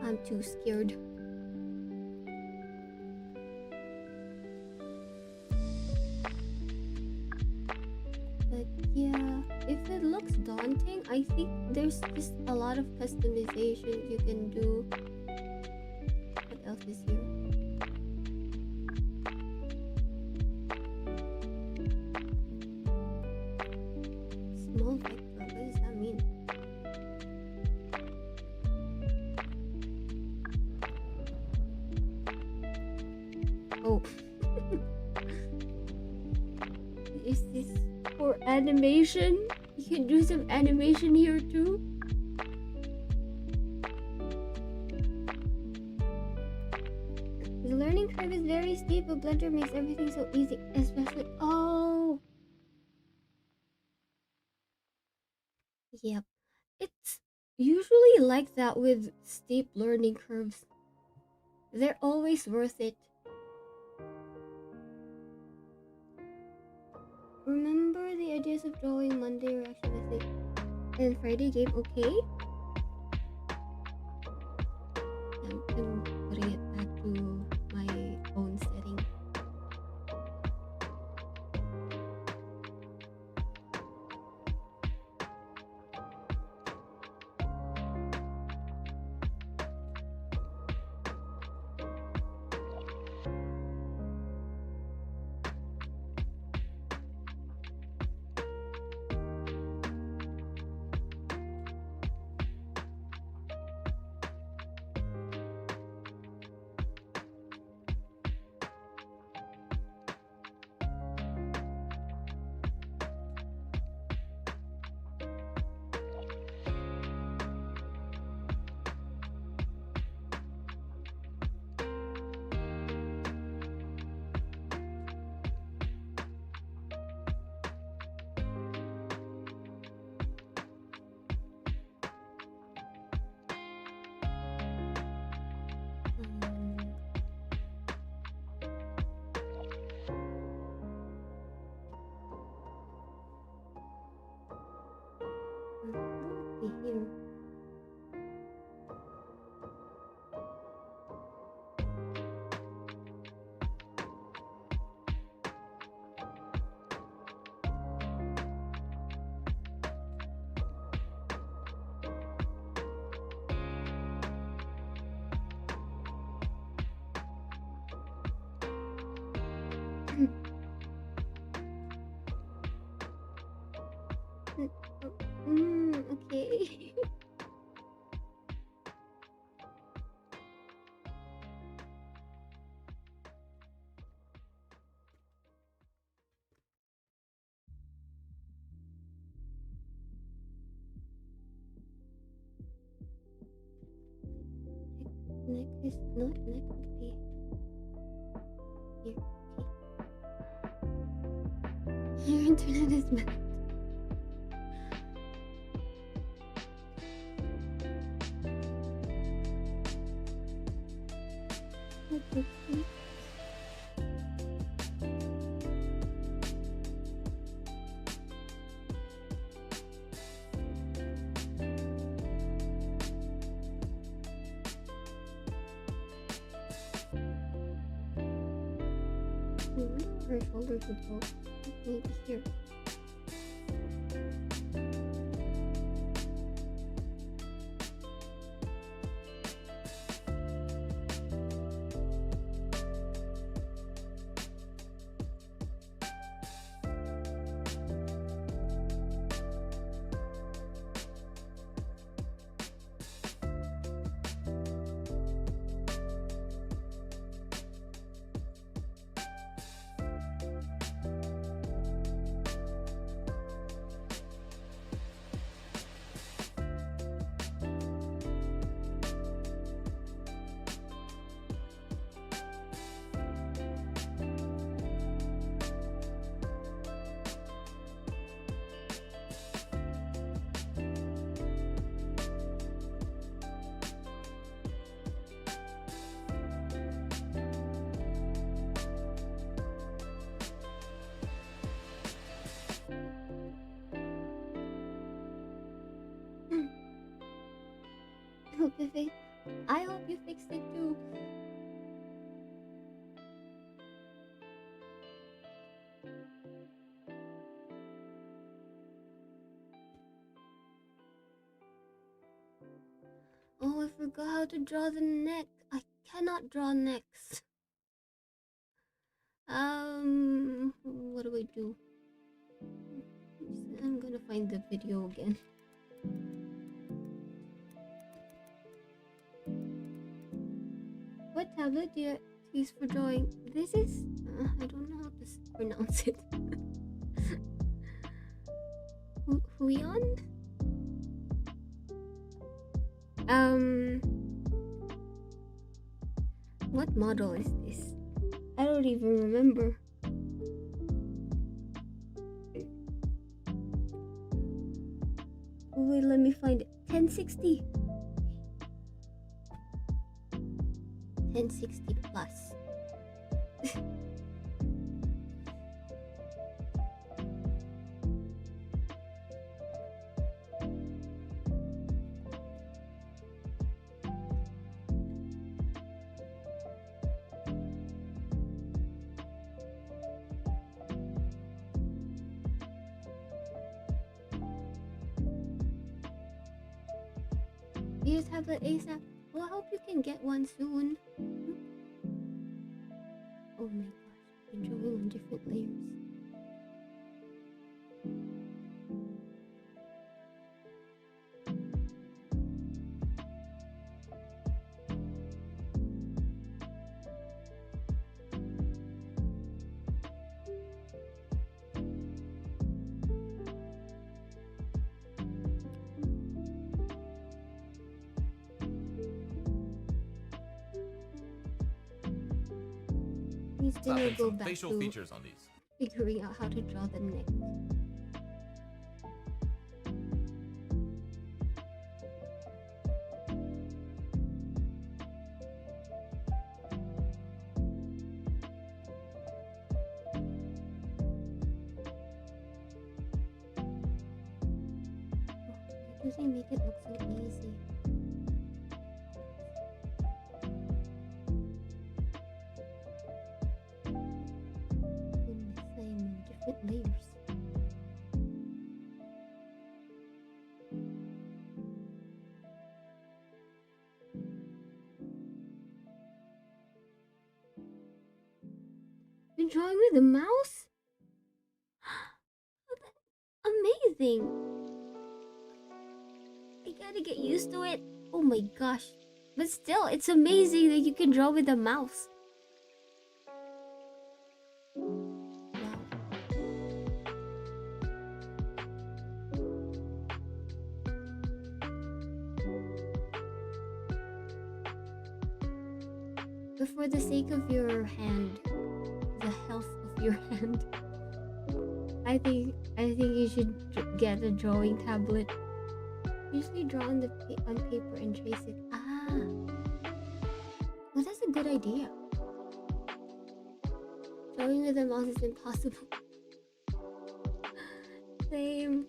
I'm too scared. But yeah, if it looks daunting, I think there's just a lot of customization you can do. What else is here? Small vector, what does that mean? Oh. Is this for animation? You can do some animation here too. The learning curve is very steep, but Blender makes everything so easy, especially... Oh! Yep. It's usually like that with steep learning curves. They're always worth it. remember the ideas of drawing Monday reaction essay and Friday game, okay? I'm putting it back to my own setting. Here. Okay. Neck is not neck would be here. Okay. Your internet is mad. Okay. Her shoulders would go maybe here. I hope you fixed it too. Oh, I forgot how to draw the neck. I cannot draw necks. What do I do? I'm gonna find the video again. What tablet do you use for drawing? This is... I don't know how to pronounce it. Huion? What model is this? I don't even remember. Wait, let me find it. 1060. 1060 plus. Use tablet ASAP. Well, I hope you can get one soon. Oh my gosh, I'm drawing on different layers. Slapping some facial features on these. Figuring out how to draw the neck. Why do they make it look so easy? Layers. You're drawing with a mouse? Amazing! I gotta get used to it. Oh my gosh. But still, it's amazing that you can draw with a mouse. But for the sake of your hand, the health of your hand, I think you should get a drawing tablet. Usually draw on paper and trace it. Well, that's a good idea. Drawing with a mouse is impossible. Same.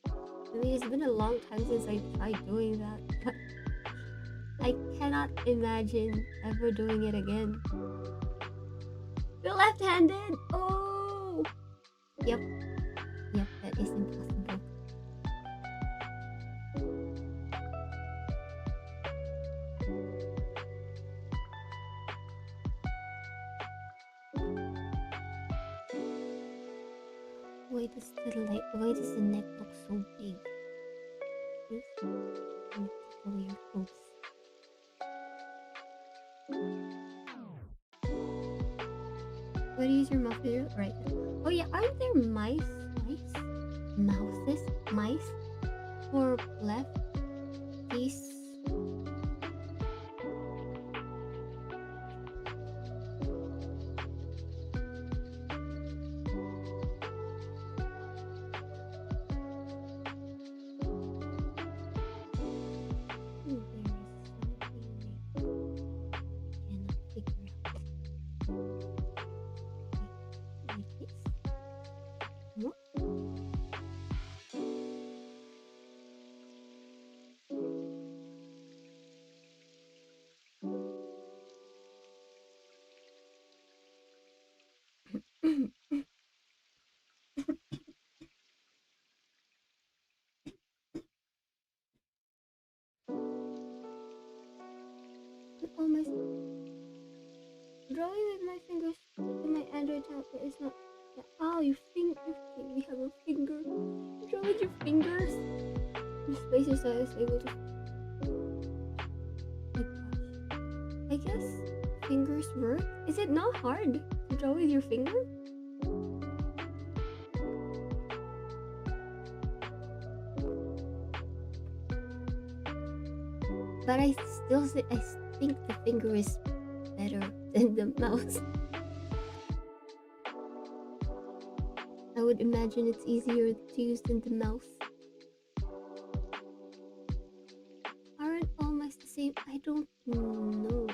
I mean, it's been a long time since I tried doing that, but I cannot imagine ever doing it again. You're left-handed! Oh! Yep, that is impossible. Why does the neck look so big? Please, take away your clothes. What is your mouth here? Right. Oh yeah, aren't there mice? For left? These. Drawing with my fingers with my Android tablet is not. Oh, your finger. We have a finger. Draw with your fingers. The spaces I was able to. Oh my gosh. I guess fingers work. Is it not hard to draw with your finger? But I think the finger is better than the mouse. I would imagine it's easier to use than the mouse. Aren't all mice the same? I don't know.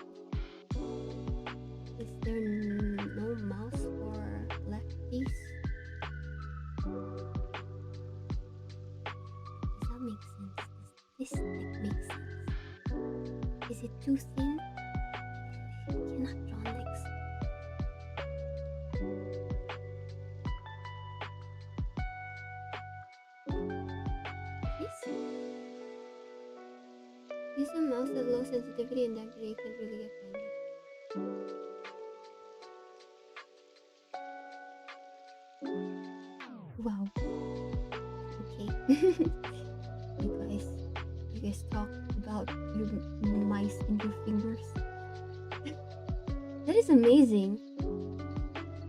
Is there no mouse for lefties? Does that make sense? Does this like make sense? Is it too thin? I cannot draw legs. This? sensitivity and density, you can't really get by. Wow. Okay. You guys talk about your mice and your fingers. That is amazing.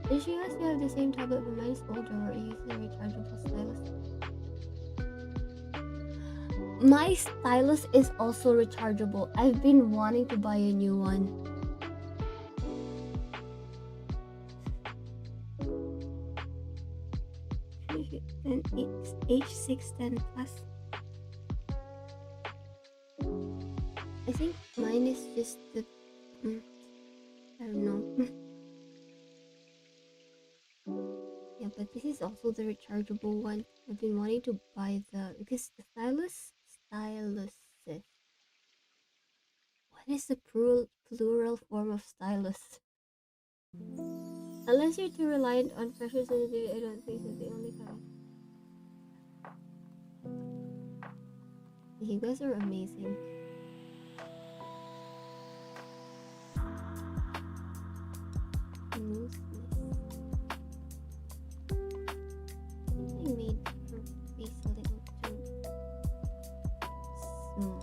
Did she ask you have the same tablet but mine is older or uses a rechargeable stylus? My stylus is also rechargeable. I've been wanting to buy a new one. An H610 Plus. I think mine is just the... I don't know. Yeah, but this is also the rechargeable one. I've been wanting to buy because the styluses. What is the plural form of stylus? Unless you're too reliant on pressure sensitivity, I don't think it's the only kind. You guys are amazing. I made her face a little too small.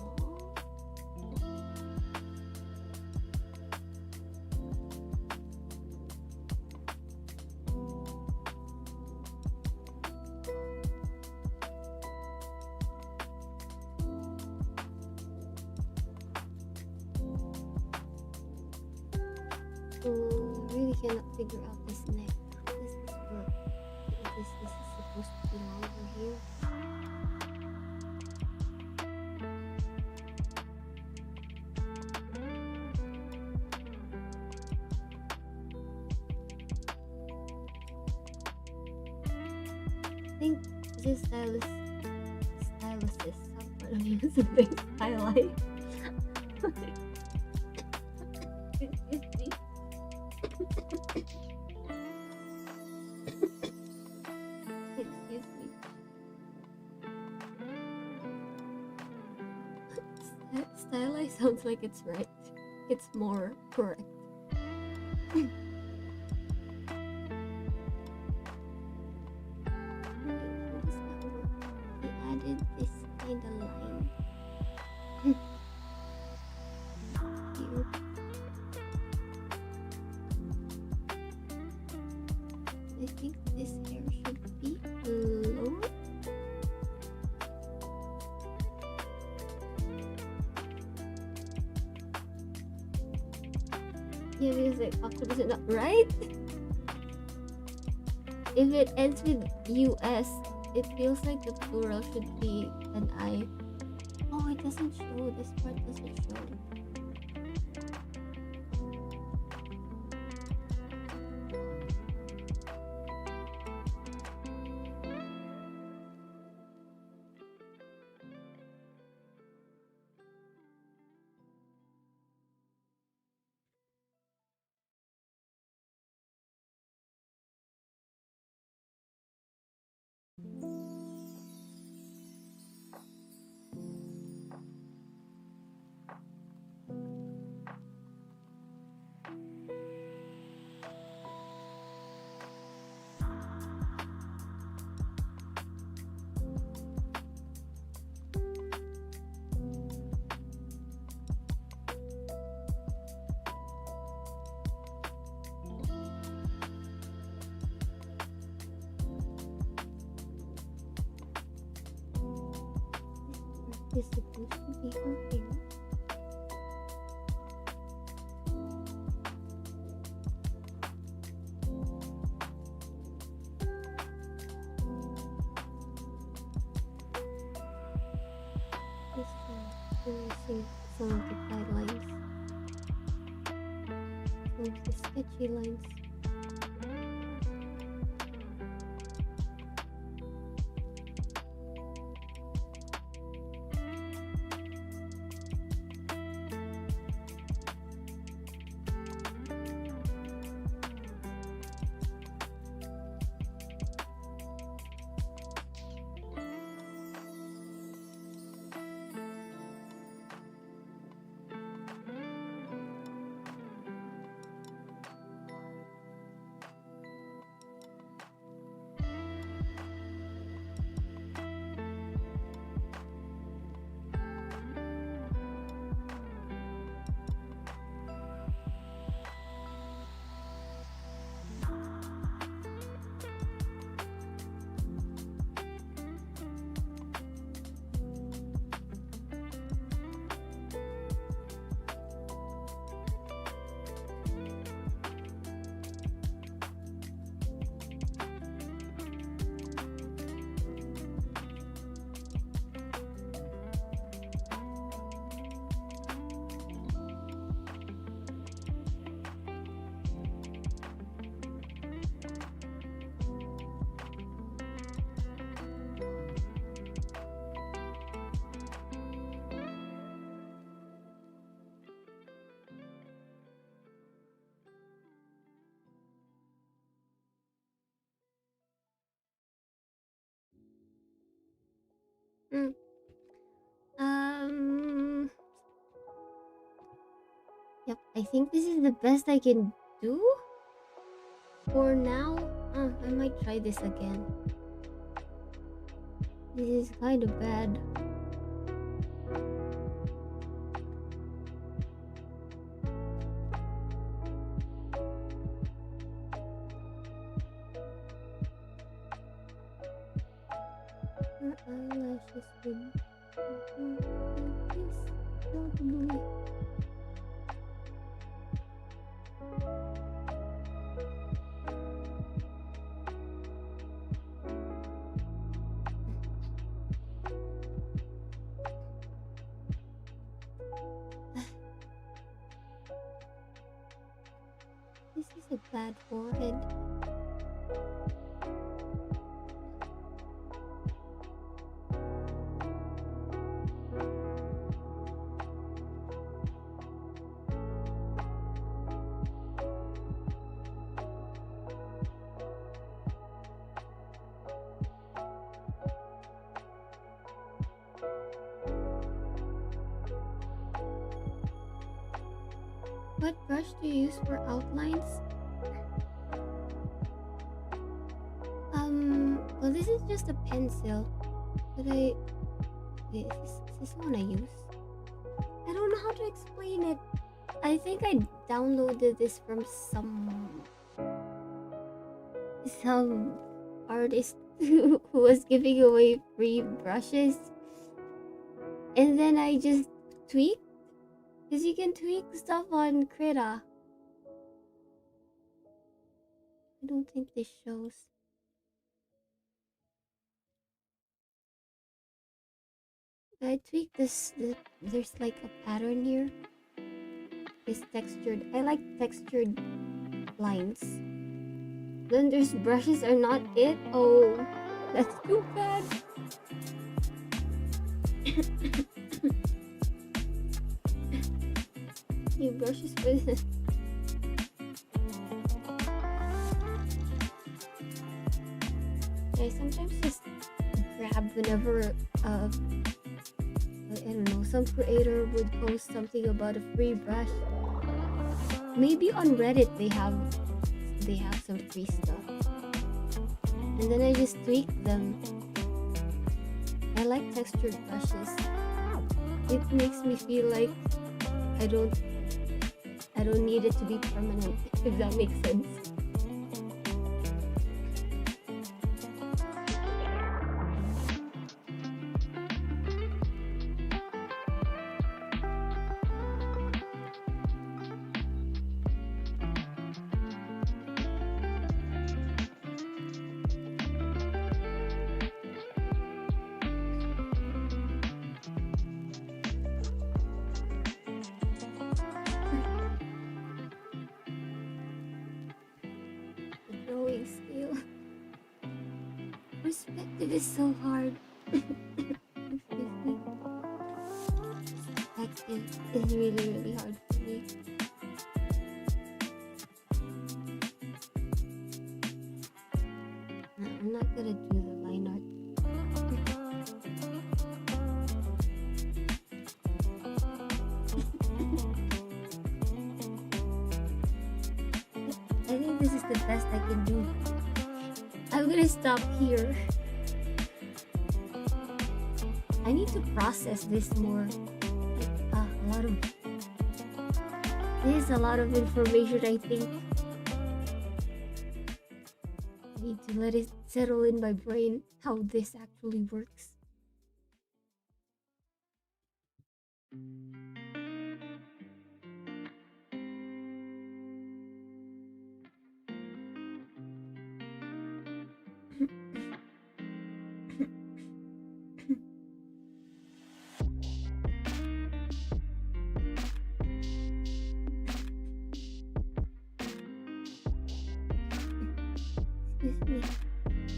Really cannot figure out this neck. How does this work? This is supposed to be longer here. I think this styluses. I'm going to use a big highlight. Stylized sounds like it's right. It's more correct. We added this kind of line here. I think this hair should be lower. Yeah, because like octopus is not right. If it ends with US, it feels like the plural should be an I. Oh, it doesn't show. This part doesn't show. Is supposed to be her hair. Just erasing some of the guidelines, some of the sketchy lines. Yep, I think this is the best I can do for now. I might try this again. This is kind of bad. Her eyelashes would like this, probably. This is a bad forehead. What brush do you use for outlines? Well, this is just a pencil, but this is one I use. I don't know how to explain it. I think I downloaded this from some artist who was giving away free brushes, and then I just tweaked, because you can tweak stuff on Krita. I don't think this shows. I tweaked this. There's like a pattern here. It's textured. I like textured lines. Then there's brushes are not it. Oh, that's too bad. New brushes for this. I sometimes just grab whenever I don't know, some creator would post something about a free brush. Maybe on Reddit they have some free stuff, and then I just tweak them. I like textured brushes. It makes me feel like I don't need it to be permanent, if that makes sense. Perspective is so hard. Perspective is really hard for me. No, I'm not gonna do the line art. I think this is the best I can do. I'm gonna stop here. I need to process this more. This is a lot of information, I think. I need to let it settle in my brain how this actually works.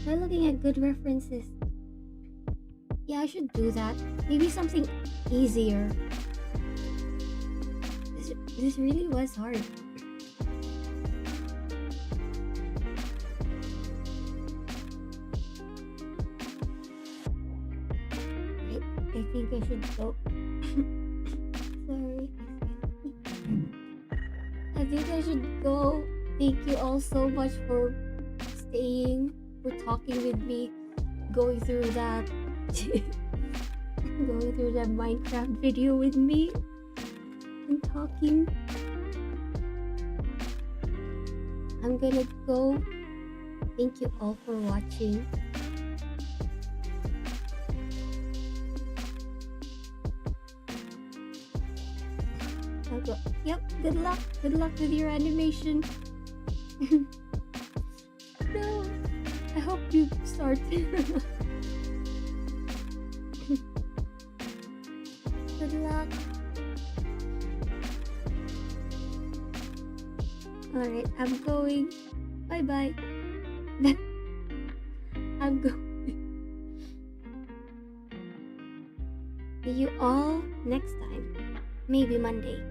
Try looking at good references. Yeah, I should do that. Maybe something easier. This really was hard. I think I should go. Sorry. think I should go. Thank you all so much for staying, for talking with me, going through that going through that Minecraft video with me and talking. I'm gonna go. Thank you all for watching. I'll go. Yep, good luck. Good luck with your animation. No, I hope you start. Good luck. Alright, I'm going. Bye bye. I'm going. See you all next time. Maybe Monday.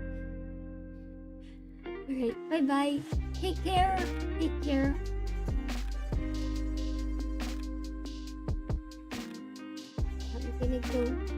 Alright, bye bye. Take care. Take care. I'm gonna go.